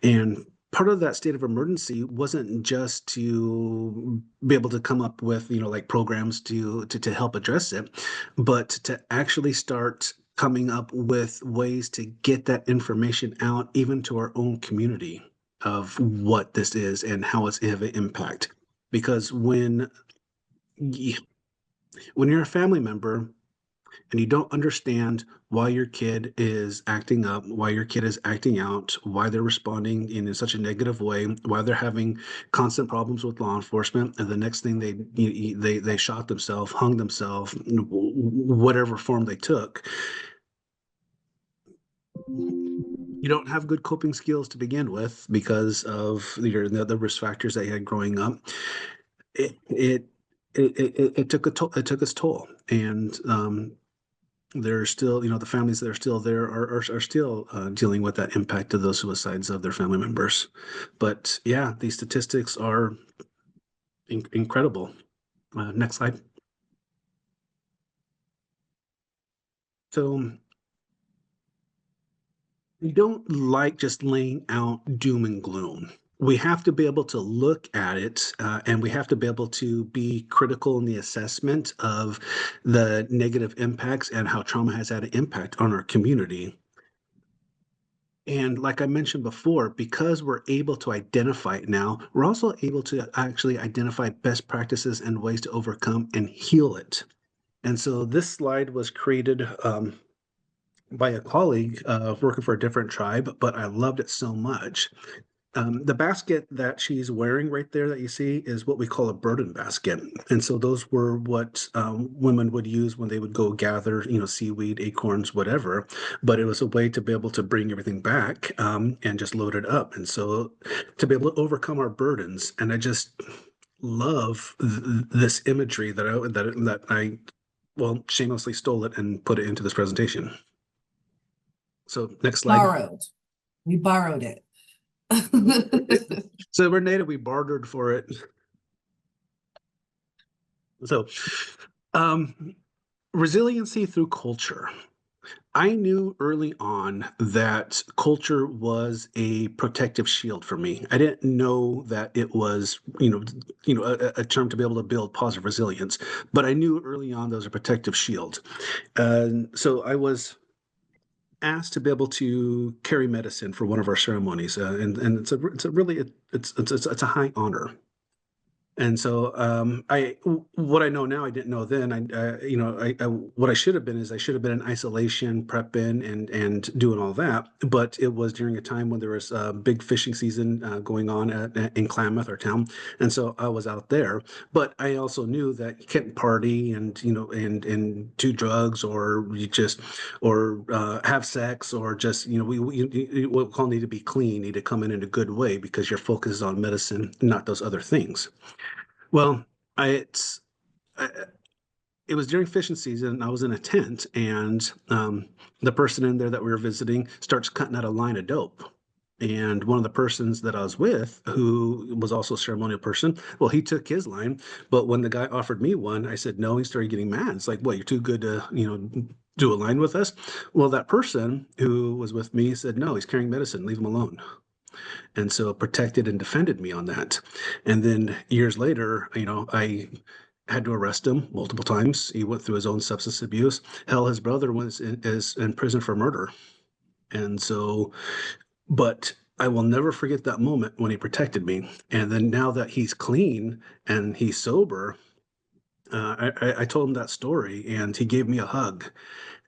And part of that state of emergency wasn't just to be able to come up with, like programs to help address it, but to actually start coming up with ways to get that information out even to our own community of what this is and how it's have an impact. Because when you're a family member and you don't understand why your kid is acting up, why your kid is acting out, why they're responding in such a negative way, why they're having constant problems with law enforcement, and the next thing they shot themselves, hung themselves, whatever form they took, you don't have good coping skills to begin with because of the risk factors that you had growing up. It took a toll. It took its toll, and there's still, the families that are still there are still dealing with that impact of those suicides of their family members. But yeah, these statistics are incredible. Next slide. So we don't like just laying out doom and gloom. We have to be able to look at it, and we have to be able to be critical in the assessment of the negative impacts and how trauma has had an impact on our community. And like I mentioned before, because we're able to identify it now, we're also able to actually identify best practices and ways to overcome and heal it. And so this slide was created by a colleague working for a different tribe, but I loved it so much. The basket that she's wearing right there that you see is what we call a burden basket. And so those were what women would use when they would go gather, seaweed, acorns, whatever. But it was a way to be able to bring everything back and just load it up. And so to be able to overcome our burdens. And I just love this imagery that I shamelessly stole it and put it into this presentation. So next slide. We borrowed it. So we're native, we bartered for it. So resiliency through culture. I knew early on that culture was a protective shield for me. I didn't know that it was, a term to be able to build positive resilience, but I knew early on there was a protective shield. And so I was asked to be able to carry medicine for one of our ceremonies, and it's a high honor. And so what I know now, I didn't know then. What I should have been is I should have been in isolation, prepping, and doing all that. But it was during a time when there was a big fishing season going on in Klamath, our town, and so I was out there. But I also knew that you can't party and do drugs or have sex or just we all need to be clean, need to come in a good way because your focus is on medicine, not those other things. Well, it was during fishing season. I was in a tent, and the person in there that we were visiting starts cutting out a line of dope. And one of the persons that I was with, who was also a ceremonial person, well, he took his line. But when the guy offered me one, I said no. He started getting mad. It's like, what, you're too good to, do a line with us? Well, that person who was with me said, no, he's carrying medicine. Leave him alone. And so protected and defended me on that. And then years later, I had to arrest him multiple times. He went through his own substance abuse. Hell, his brother is in prison for murder. And so, but I will never forget that moment when he protected me. And then now that he's clean and he's sober, I told him that story, and he gave me a hug.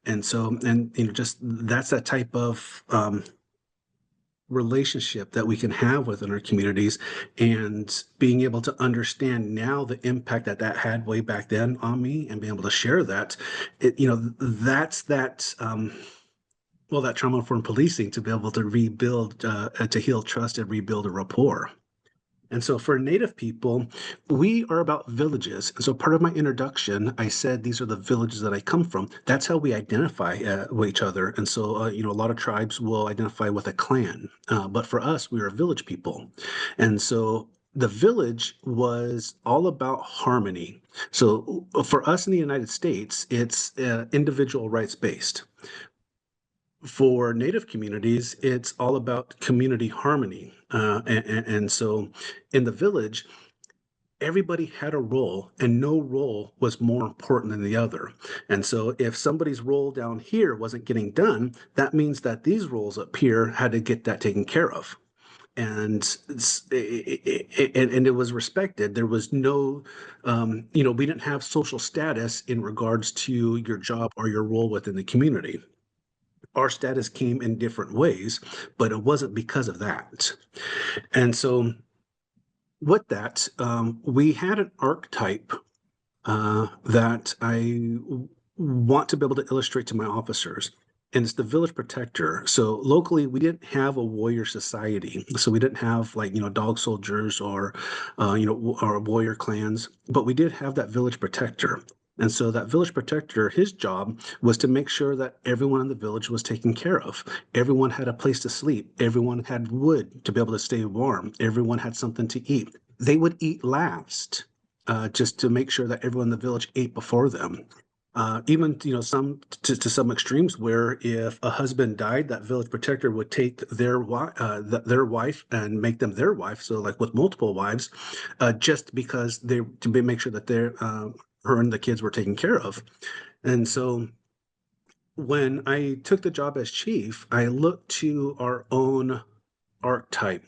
And so, just that's that type of relationship that we can have within our communities, and being able to understand now the impact that had way back then on me and being able to share that, that's that that trauma-informed policing, to be able to rebuild, to heal trust and rebuild a rapport. And so for Native people, we are about villages. And so part of my introduction, I said, these are the villages that I come from. That's how we identify with each other. And so, a lot of tribes will identify with a clan. But for us, we are village people. And so the village was all about harmony. So for us in the United States, it's individual rights based. for Native communities, it's all about community harmony. And so in the village, everybody had a role and no role was more important than the other. And so if somebody's role down here wasn't getting done, that means that these roles up here had to get that taken care of. And it was respected. There was no, we didn't have social status in regards to your job or your role within the community. Our status came in different ways, but it wasn't because of that. And so with that, we had an archetype that I want to be able to illustrate to my officers. And it's the village protector. So locally, we didn't have a warrior society. So we didn't have like, dog soldiers or, or warrior clans, but we did have that village protector. And so that village protector, his job was to make sure that everyone in the village was taken care of. Everyone had a place to sleep. Everyone had wood to be able to stay warm. Everyone had something to eat. They would eat last, just to make sure that everyone in the village ate before them. Even some to some extremes where if a husband died, that village protector would take their wife and make them their wife. So like with multiple wives, just because make sure that her and the kids were taken care of. And so when I took the job as chief, I looked to our own archetype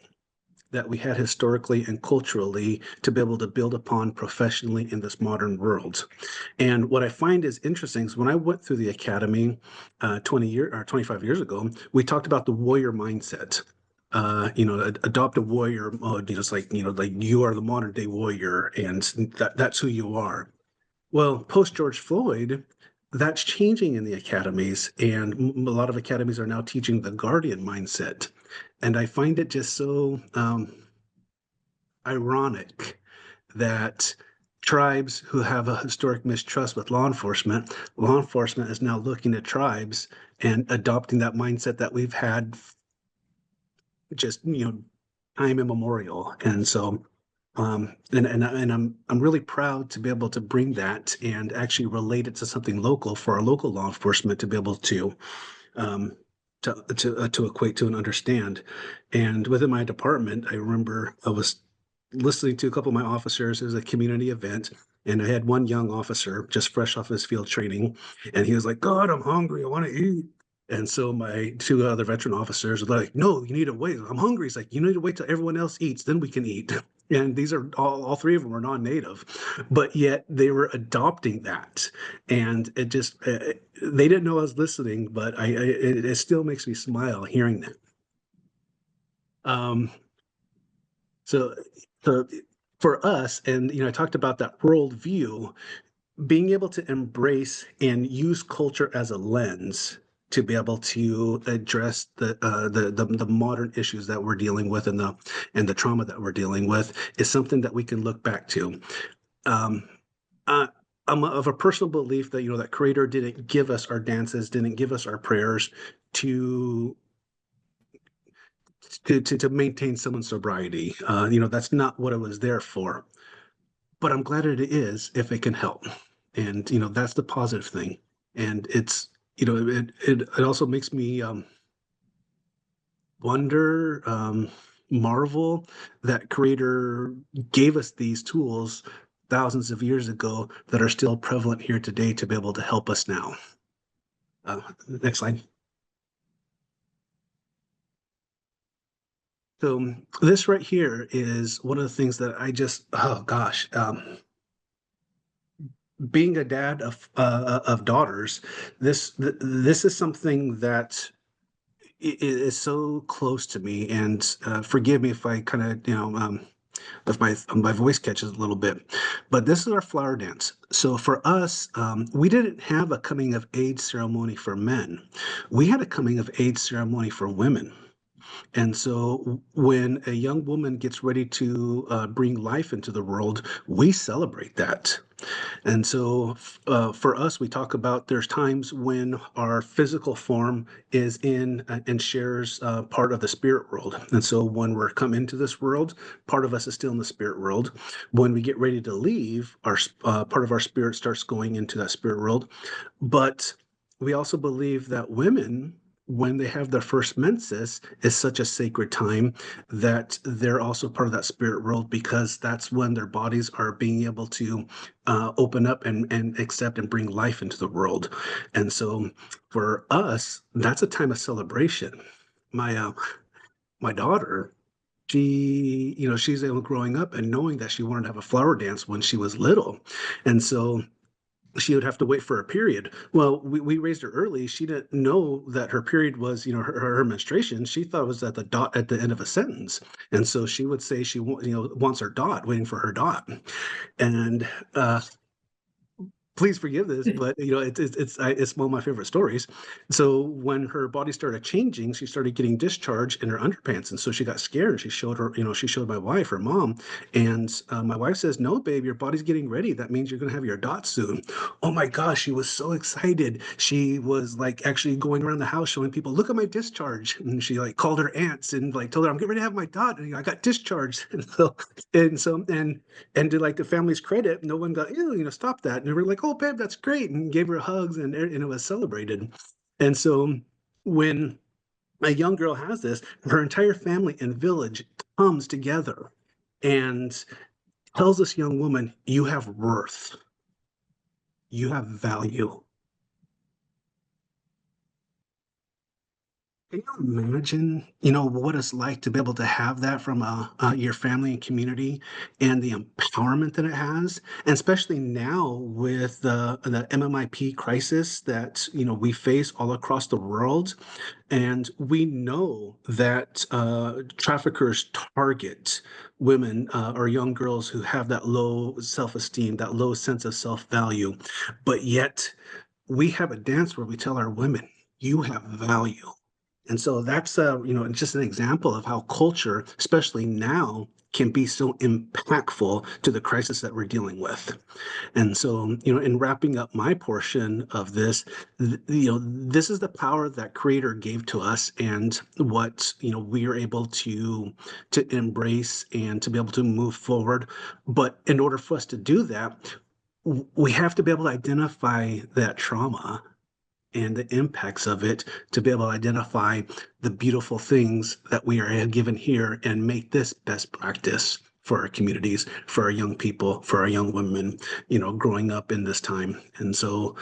that we had historically and culturally to be able to build upon professionally in this modern world. And what I find is interesting is when I went through the academy 25 years ago, we talked about the warrior mindset. Adopt a warrior mode. It's like you are the modern day warrior, and that's who you are. Well, post George Floyd, that's changing in the academies, and a lot of academies are now teaching the guardian mindset. And I find it just so ironic that tribes who have a historic mistrust with law enforcement is now looking at tribes and adopting that mindset that we've had just time immemorial. And so and I'm really proud to be able to bring that and actually relate it to something local for our local law enforcement to be able to equate to and understand. And within my department, I remember I was listening to a couple of my officers. It was a community event, and I had one young officer just fresh off his field training, and he was like, "God, I'm hungry. I want to eat." And so my two other veteran officers were like, "No, you need to wait. I'm hungry." He's like, "You need to wait till everyone else eats, then we can eat." And these are all three of them are non-native, but yet they were adopting that. And it just, they didn't know I was listening, but it still makes me smile hearing that. So for us, and I talked about that worldview, being able to embrace and use culture as a lens to be able to address the modern issues that we're dealing with and the trauma that we're dealing with is something that we can look back to. I'm of a personal belief that that Creator didn't give us our dances, didn't give us our prayers to maintain someone's sobriety. That's not what it was there for. But I'm glad it is if it can help. And that's the positive thing. And it's it also makes me wonder, marvel that Creator gave us these tools thousands of years ago that are still prevalent here today to be able to help us now. Next slide. So this right here is one of the things that I just, oh gosh, being a dad of daughters, this is something that is so close to me. And forgive me if I kind of if my voice catches a little bit, but this is our flower dance. So for us, we didn't have a coming of age ceremony for men. We had a coming of age ceremony for women. And so when a young woman gets ready to bring life into the world, we celebrate that. And so for us, we talk about there's times when our physical form is in and shares part of the spirit world. And so when we're come into this world, part of us is still in the spirit world. When we get ready to leave, our part of our spirit starts going into that spirit world. But we also believe that women when they have their first menses is such a sacred time that they're also part of that spirit world, because that's when their bodies are being able to open up and accept and bring life into the world. And so for us, that's a time of celebration. My daughter, she's growing up and knowing that she wanted to have a flower dance when she was little. And so she would have to wait for a period. Well, we raised her early. She didn't know that her period was, her menstruation. She thought it was at the dot at the end of a sentence. And so she would say wants her dot, waiting for her dot. And please forgive this, but it's one of my favorite stories. So when her body started changing, she started getting discharge in her underpants, and so she got scared. And she showed my wife, her mom, and my wife says, "No, babe, your body's getting ready. That means you're gonna have your dot soon." Oh my gosh, she was so excited. She was like actually going around the house showing people, "Look at my discharge," and she like called her aunts and like told her, "I'm getting ready to have my dot, and I got discharged." And to like the family's credit, no one got, ew, stop that. And they were like, "Oh, babe, that's great," and gave her hugs, and it was celebrated. And so when a young girl has this, her entire family and village comes together and tells this young woman, "You have worth, you have value." Can you imagine, what it's like to be able to have that from your family and community, and the empowerment that it has, and especially now with the MMIP crisis that we face all across the world, and we know that traffickers target women or young girls who have that low self-esteem, that low sense of self-value, but yet we have a dance where we tell our women, "You have value." And so that's just an example of how culture, especially now, can be so impactful to the crisis that we're dealing with. And so, in wrapping up my portion of this, this is the power that Creator gave to us, and what we are able to embrace and to be able to move forward. But in order for us to do that, we have to be able to identify that trauma and the impacts of it, to be able to identify the beautiful things that we are given here, and make this best practice for our communities, for our young people, for our young women, growing up in this time. And so,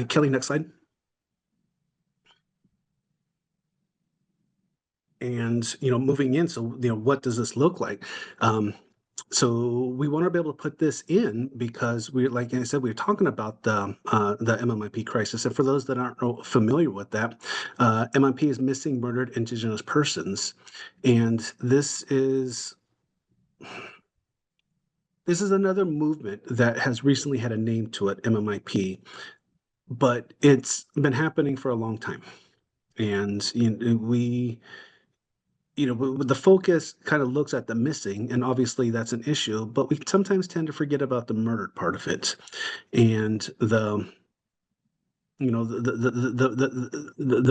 Kelly, next slide. And moving in, so what does this look like? So we want to be able to put this in because like I said, we're talking about the MMIP crisis. And for those that aren't familiar with that, MMIP is missing murdered Indigenous persons, and this is another movement that has recently had a name to it, MMIP, but it's been happening for a long time, and the focus kind of looks at the missing, and obviously that's an issue, but we sometimes tend to forget about the murdered part of it, and the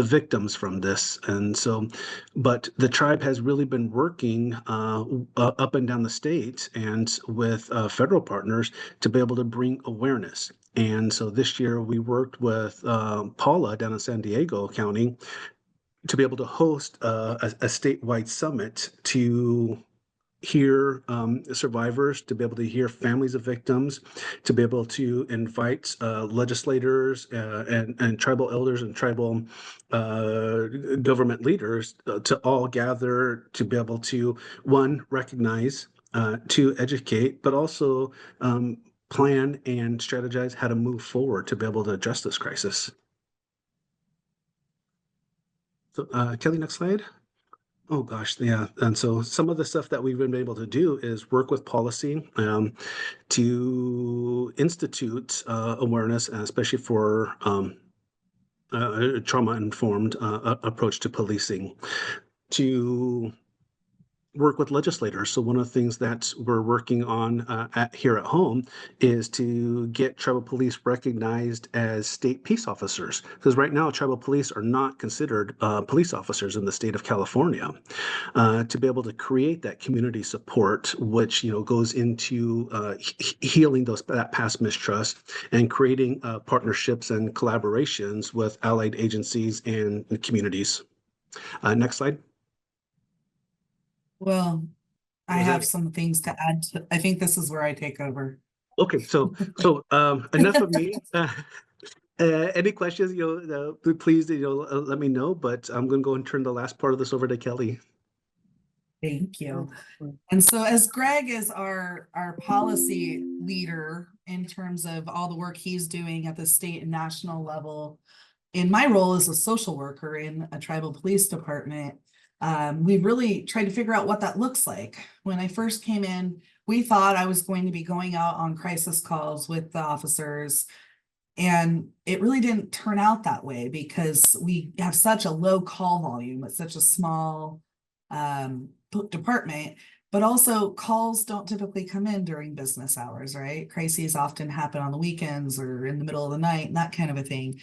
victims from this. And so, but the tribe has really been working up and down the state and with federal partners to be able to bring awareness. And so this year we worked with Paula down in San Diego County to be able to host a statewide summit to hear survivors, to be able to hear families of victims, to be able to invite legislators and tribal elders and tribal government leaders to all gather to be able to, one, recognize, to educate, but also plan and strategize how to move forward to be able to address this crisis. So, Kelly, next slide. Oh gosh, yeah. And so some of the stuff that we've been able to do is work with policy to institute awareness, especially for trauma-informed approach to policing, to work with legislators. So one of the things that we're working on here at home is to get tribal police recognized as state peace officers. Because right now, tribal police are not considered police officers in the state of California. To be able to create that community support, which goes into healing that past mistrust and creating partnerships and collaborations with allied agencies and communities. Next slide. Well, I Was have that- some things to add. I think this is where I take over. Okay, so enough of me. Any questions? Please, let me know. But I'm going to go and turn the last part of this over to Kelly. Thank you. And so as Greg is our policy leader in terms of all the work he's doing at the state and national level, in my role as a social worker in a tribal police department, we've really tried to figure out what that looks like. When I first came in, we thought I was going to be going out on crisis calls with the officers, and it really didn't turn out that way because we have such a low call volume. It's such a small department, but also calls don't typically come in during business hours, right? Crises often happen on the weekends or in the middle of the night and that kind of a thing.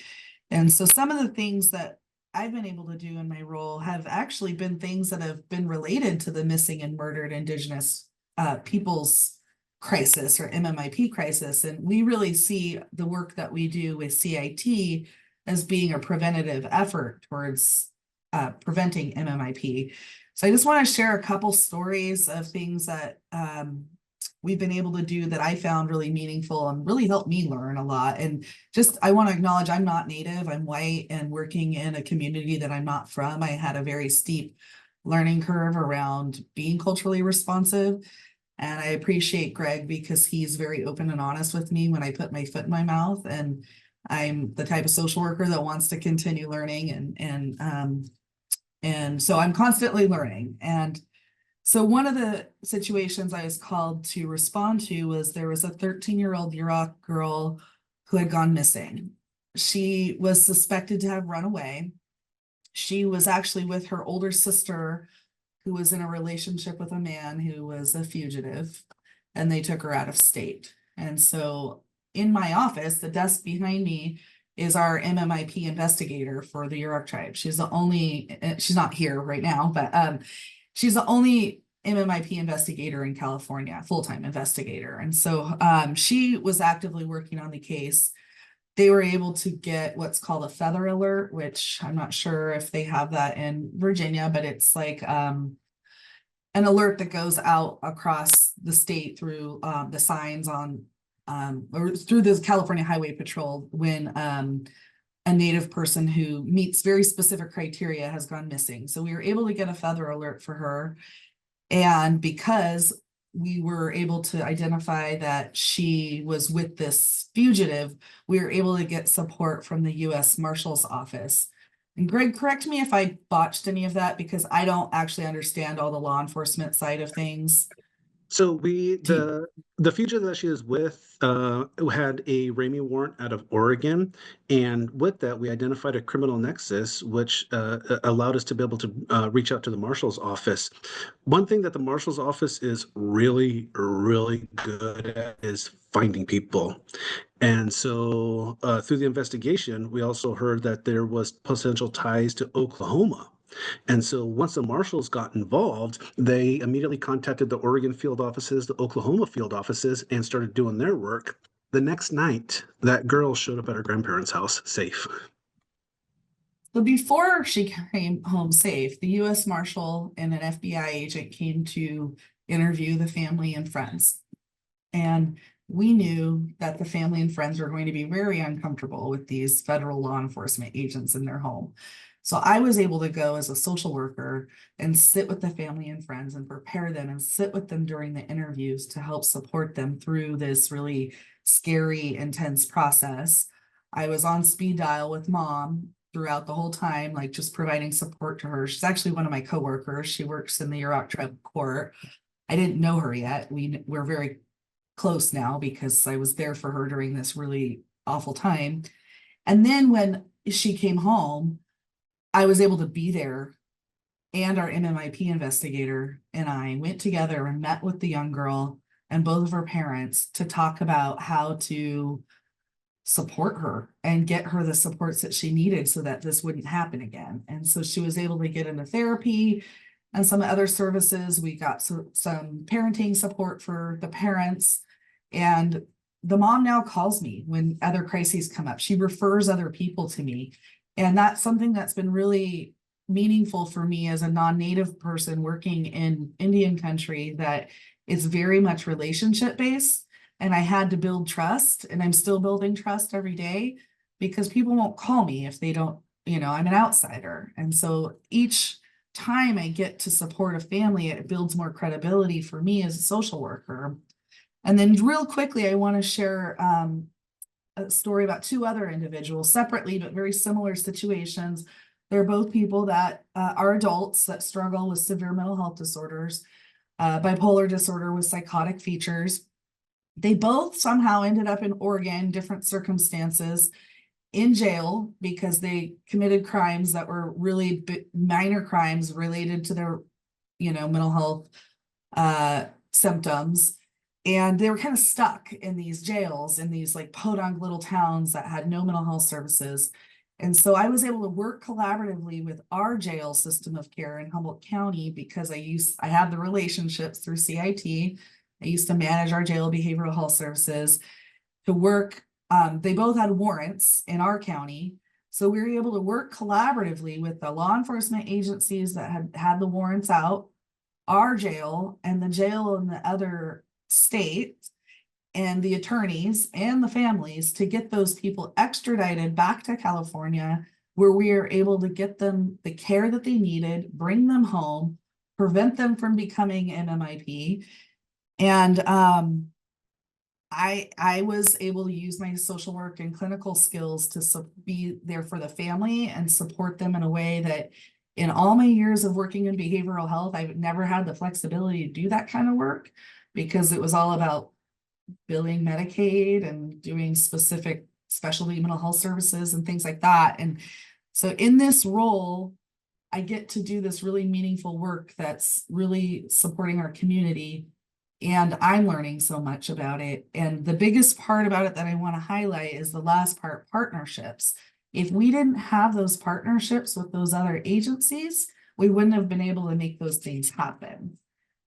And so some of the things that I've been able to do in my role have actually been things that have been related to the missing and murdered Indigenous peoples crisis, or MMIP crisis. And we really see the work that we do with CIT as being a preventative effort towards preventing MMIP. So I just want to share a couple stories of things that we've been able to do that I found really meaningful and really helped me learn a lot. And just, I want to acknowledge I'm not Native, I'm white and working in a community that I'm not from. I had a very steep learning curve around being culturally responsive. And I appreciate Greg because he's very open and honest with me when I put my foot in my mouth. And I'm the type of social worker that wants to continue learning. And so I'm constantly learning. And so one of the situations I was called to respond to was there was a 13-year-old Yurok girl who had gone missing. She was suspected to have run away. She was actually with her older sister, who was in a relationship with a man who was a fugitive, and they took her out of state. And so in my office, the desk behind me is our MMIP investigator for the Yurok tribe. She's the only, she's not here right now, but she's the only MMIP investigator in California, full-time investigator. And so she was actively working on the case. They were able to get what's called a feather alert, which I'm not sure if they have that in Virginia, but it's like an alert that goes out across the state through the signs on or through the California Highway Patrol when a Native person who meets very specific criteria has gone missing. So we were able to get a feather alert for her. And because we were able to identify that she was with this fugitive, we were able to get support from the U.S. Marshal's Office. And Greg, correct me if I botched any of that because I don't actually understand all the law enforcement side of things. So the fugitive that she was with had a Ramey warrant out of Oregon, and with that we identified a criminal nexus, which allowed us to be able to reach out to the marshal's office. One thing that the marshal's office is really, really good at is finding people. And so through the investigation, we also heard that there was potential ties to Oklahoma. And so once the marshals got involved, they immediately contacted the Oregon field offices, the Oklahoma field offices, and started doing their work. The next night, that girl showed up at her grandparents' house safe. So before she came home safe, the U.S. Marshal and an FBI agent came to interview the family and friends. And we knew that the family and friends were going to be very uncomfortable with these federal law enforcement agents in their home. So I was able to go as a social worker and sit with the family and friends and prepare them and sit with them during the interviews to help support them through this really scary, intense process. I was on speed dial with mom throughout the whole time, like just providing support to her. She's actually one of my coworkers. She works in the Yurok Tribe Court. I didn't know her yet. We're very close now because I was there for her during this really awful time. And then when she came home, I was able to be there and our MMIP investigator and I went together and met with the young girl and both of her parents to talk about how to support her and get her the supports that she needed so that this wouldn't happen again. And so she was able to get into therapy and some other services. We got some parenting support for the parents. And the mom now calls me when other crises come up. She refers other people to me. And that's something that's been really meaningful for me as a non-native person working in Indian country, that it's very much relationship based. And I had to build trust, and I'm still building trust every day, because people won't call me if they don't, I'm an outsider. And so each time I get to support a family, it builds more credibility for me as a social worker. And then real quickly, I want to share a story about two other individuals separately, but very similar situations. They're both people that are adults that struggle with severe mental health disorders, bipolar disorder with psychotic features. They both somehow ended up in Oregon, different circumstances, in jail because they committed crimes that were really minor crimes related to their, mental health symptoms. And they were kind of stuck in these jails in these like podunk little towns that had no mental health services. And so I was able to work collaboratively with our jail system of care in Humboldt County because I had the relationships through CIT. I used to manage our jail behavioral health services to work. They both had warrants in our county. So we were able to work collaboratively with the law enforcement agencies that had the warrants out, our jail, and the jail in the other state, and the attorneys and the families to get those people extradited back to California, where we are able to get them the care that they needed, bring them home, prevent them from becoming MMIP. And I was able to use my social work and clinical skills to be there for the family and support them in a way that in all my years of working in behavioral health, I've never had the flexibility to do that kind of work, because it was all about billing Medicaid and doing specific specialty mental health services and things like that. And so in this role, I get to do this really meaningful work that's really supporting our community. And I'm learning so much about it. And the biggest part about it that I want to highlight is the last part, partnerships. If we didn't have those partnerships with those other agencies, we wouldn't have been able to make those things happen.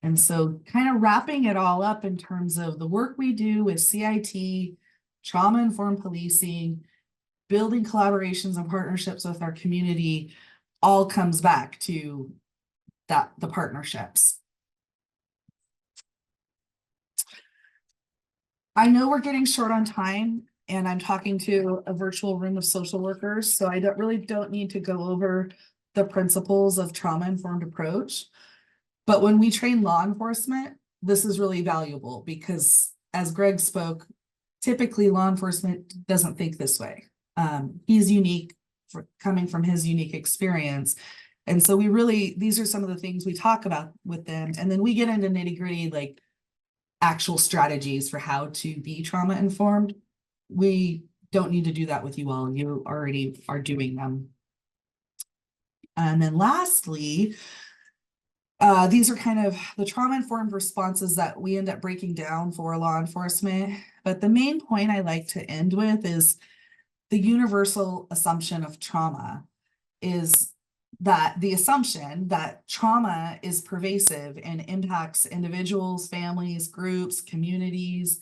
And so kind of wrapping it all up in terms of the work we do with CIT, trauma-informed policing, building collaborations and partnerships with our community, all comes back to the partnerships. I know we're getting short on time, and I'm talking to a virtual room of social workers, so I really don't need to go over the principles of trauma-informed approach. But when we train law enforcement, this is really valuable because, as Greg spoke, typically law enforcement doesn't think this way. He's unique coming from his unique experience. And so these are some of the things we talk about with them. And then we get into nitty-gritty, like actual strategies for how to be trauma informed. We don't need to do that with you all. You already are doing them. And then lastly, these are kind of the trauma-informed responses that we end up breaking down for law enforcement. But the main point I like to end with is the universal assumption of trauma is that the assumption that trauma is pervasive and impacts individuals, families, groups, communities,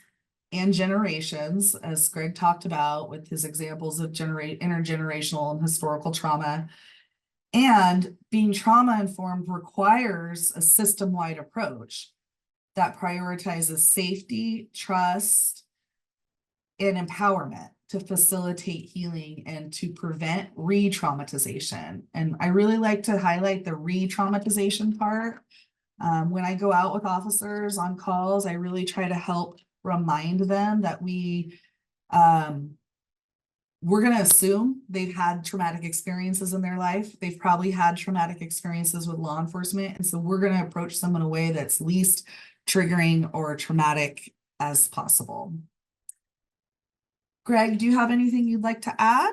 and generations, as Greg talked about with his examples of intergenerational and historical trauma. And being trauma-informed requires a system-wide approach that prioritizes safety, trust, and empowerment to facilitate healing and to prevent re-traumatization. And I really like to highlight the re-traumatization part. When I go out with officers on calls, I really try to help remind them that we're going to assume they've had traumatic experiences in their life. They've probably had traumatic experiences with law enforcement. And so we're going to approach them in a way that's least triggering or traumatic as possible. Greg, do you have anything you'd like to add?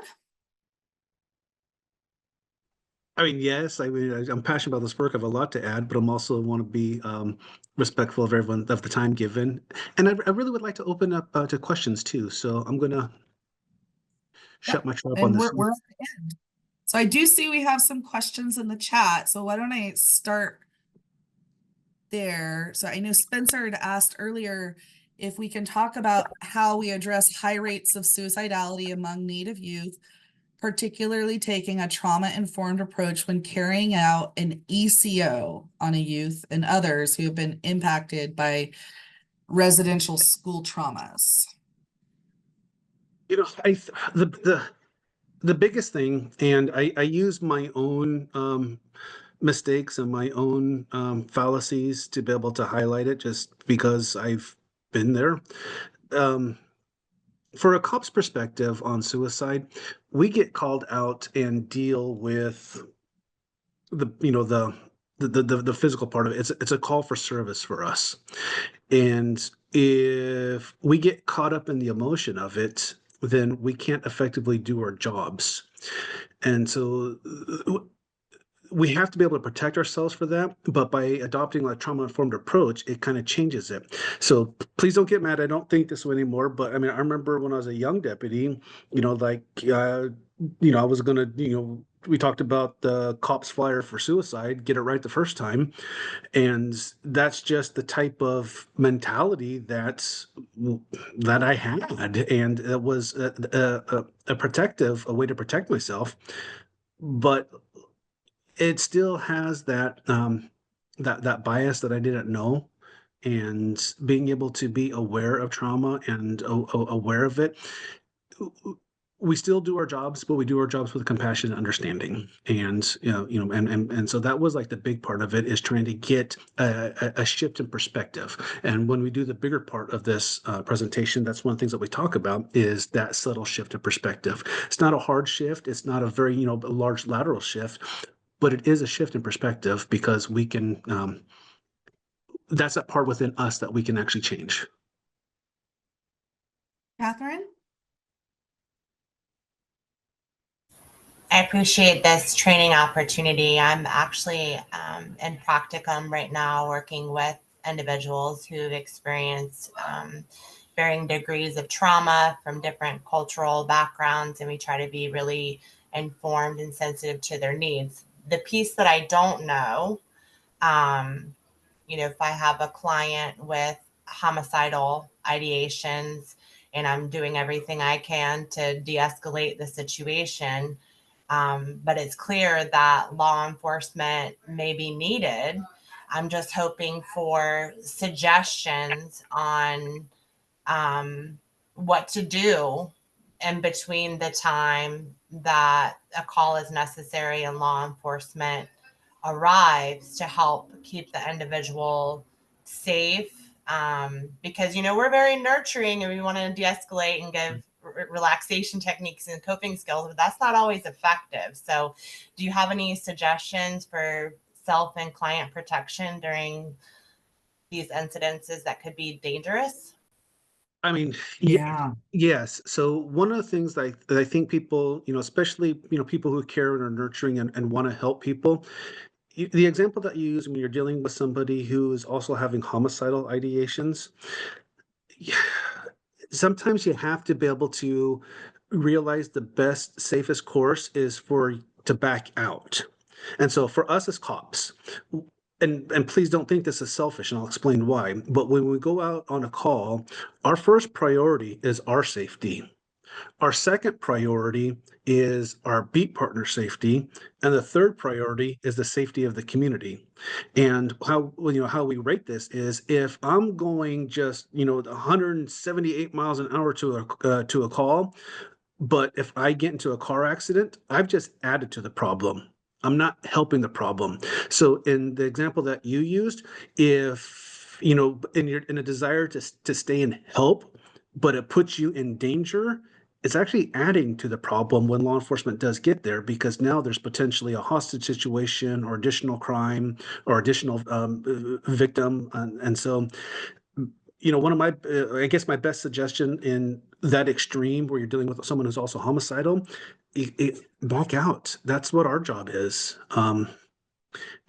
I mean, yes, I'm passionate about this work. I have a lot to add, but I'm also want to be respectful of everyone, of the time given. And I really would like to open up to questions too. So I'm gonna shut my trap on And this. we're at the end. So I do see we have some questions in the chat. So why don't I start there? So I know Spencer had asked earlier if we can talk about how we address high rates of suicidality among Native youth, particularly taking a trauma-informed approach when carrying out an ECO on a youth and others who have been impacted by residential school traumas. You know, the biggest thing, and I use my own mistakes and my own fallacies to be able to highlight it, just because I've been there. Um, for a cop's perspective on suicide, we get called out and deal with the you know the physical part of it. It's a call for service for us, and if we get caught up in the emotion of it, then we can't effectively do our jobs. And so we have to be able to protect ourselves for that, but by adopting a trauma-informed approach, it kind of changes it. So please don't get mad. I don't think this way anymore, but I mean, I remember when I was a young deputy, I was gonna, we talked about the cops flyer for suicide, get it right the first time. And that's just the type of mentality that I had. And it was a way to protect myself. But it still has that bias that I didn't know, and being able to be aware of trauma and aware of it. We still do our jobs, but we do our jobs with compassion and understanding. And and so that was like the big part of it, is trying to get a shift in perspective. And when we do the bigger part of this presentation, that's one of the things that we talk about, is that subtle shift in perspective. It's not a hard shift. It's not a very large lateral shift, but it is a shift in perspective, because we can that's that part within us that we can actually change. Catherine? I appreciate this training opportunity. I'm actually in practicum right now, working with individuals who've experienced varying degrees of trauma from different cultural backgrounds, and we try to be really informed and sensitive to their needs. The piece that I don't know, if I have a client with homicidal ideations and I'm doing everything I can to de-escalate the situation, but it's clear that law enforcement may be needed. I'm just hoping for suggestions on what to do in between the time that a call is necessary and law enforcement arrives to help keep the individual safe. Because, we're very nurturing and we want to de-escalate and give relaxation techniques and coping skills, but that's not always effective. So do you have any suggestions for self and client protection during these incidences that could be dangerous? I mean, Yeah. yes. So one of the things that I think people, especially, people who care and are nurturing and want to help people, the example that you use when you're dealing with somebody who is also having homicidal ideations, sometimes you have to be able to realize the best, safest course is to back out. And so for us as cops, and please don't think this is selfish, and I'll explain why, but when we go out on a call, our first priority is our safety. Our second priority is our beat partner safety, and the third priority is the safety of the community. And how we rate this is, if I'm going just 178 miles an hour to a call, but if I get into a car accident, I've just added to the problem. I'm not helping the problem. So in the example that you used, if in a desire to stay and help, but it puts you in danger, it's actually adding to the problem when law enforcement does get there, because now there's potentially a hostage situation or additional crime or additional victim. And so one of my, I guess my best suggestion in that extreme where you're dealing with someone who's also homicidal, back out. That's what our job is.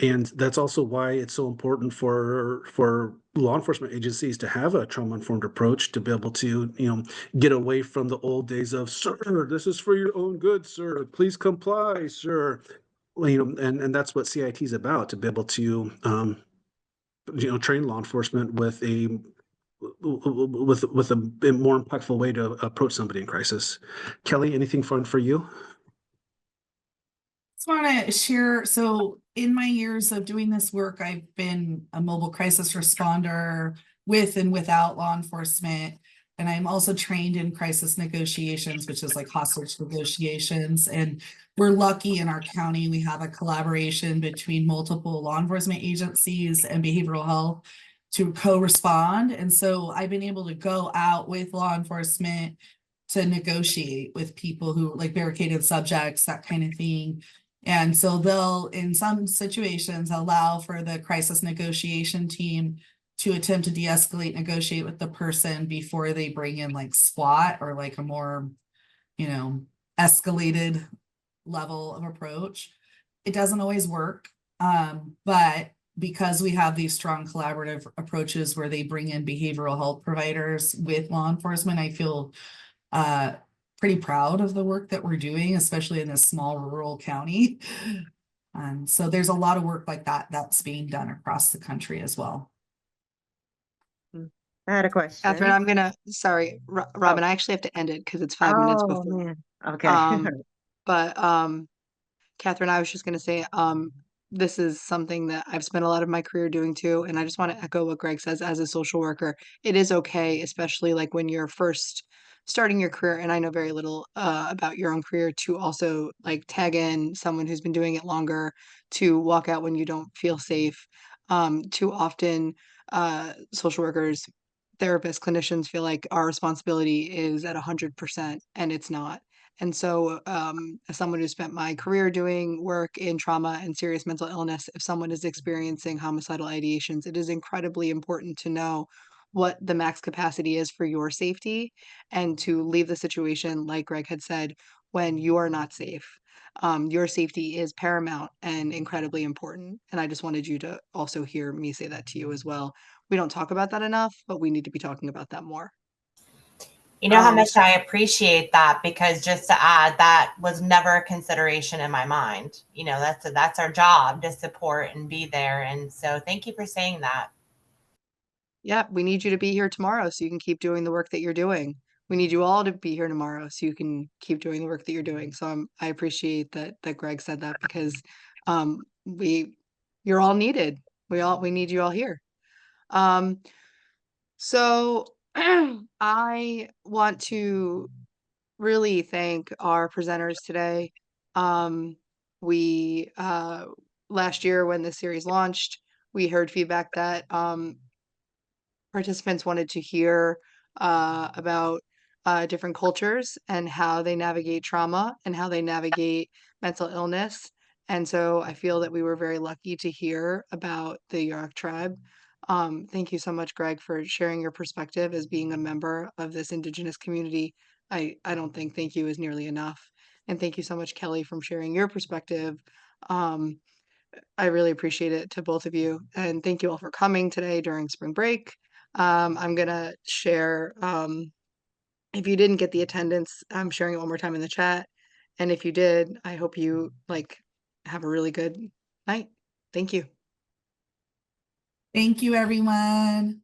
And that's also why it's so important for law enforcement agencies to have a trauma-informed approach to be able to, get away from the old days of, sir, this is for your own good, sir. Please comply, sir. Well, and that's what CIT is about, to be able to, train law enforcement with a more impactful way to approach somebody in crisis. Kelly, anything fun for you? Just want to share. So in my years of doing this work, I've been a mobile crisis responder with and without law enforcement. And I'm also trained in crisis negotiations, which is like hostage negotiations. And we're lucky in our county, we have a collaboration between multiple law enforcement agencies and behavioral health to co-respond. And so I've been able to go out with law enforcement to negotiate with people who like barricaded subjects, that kind of thing. And so they'll, in some situations, allow for the crisis negotiation team to attempt to de-escalate, negotiate with the person before they bring in like SWAT or like a more, escalated level of approach. It doesn't always work, but because we have these strong collaborative approaches where they bring in behavioral health providers with law enforcement, I feel pretty proud of the work that we're doing, especially in this small rural county. So there's a lot of work like that that's being done across the country as well. I had a question. Catherine, sorry, Robin, I actually have to end it because it's 5 minutes Oh, before. man. Okay. But Catherine, I was just gonna say, this is something that I've spent a lot of my career doing too, and I just want to echo what Greg says as a social worker. It is okay, especially like when you're first starting your career, and I know very little about your own career, to also like tag in someone who's been doing it longer, to walk out when you don't feel safe. Too often, social workers, therapists, clinicians feel like our responsibility is at 100%, and it's not. And so, as someone who spent my career doing work in trauma and serious mental illness, if someone is experiencing homicidal ideations, it is incredibly important to know what the max capacity is for your safety and to leave the situation, like Greg had said, when you are not safe. Your safety is paramount and incredibly important. And I just wanted you to also hear me say that to you as well. We don't talk about that enough, but we need to be talking about that more. You know how much I appreciate that, because just to add, that was never a consideration in my mind. That's our job, to support and be there. And so thank you for saying that. Yeah, we need you to be here tomorrow so you can keep doing the work that you're doing. We need you all to be here tomorrow so you can keep doing the work that you're doing. So I appreciate that Greg said that, because you're all needed. We need you all here. So I want to really thank our presenters today. We last year when the series launched, we heard feedback that participants wanted to hear about different cultures and how they navigate trauma and how they navigate mental illness. And so I feel that we were very lucky to hear about the Yurok tribe. Thank you so much, Greg, for sharing your perspective as being a member of this Indigenous community. I don't think thank you is nearly enough. And thank you so much, Kelly, from sharing your perspective. I really appreciate it, to both of you. And thank you all for coming today during spring break. I'm gonna share, if you didn't get the attendance, I'm sharing it one more time in the chat. And if you did, I hope you have a really good night. Thank you. Thank you, everyone.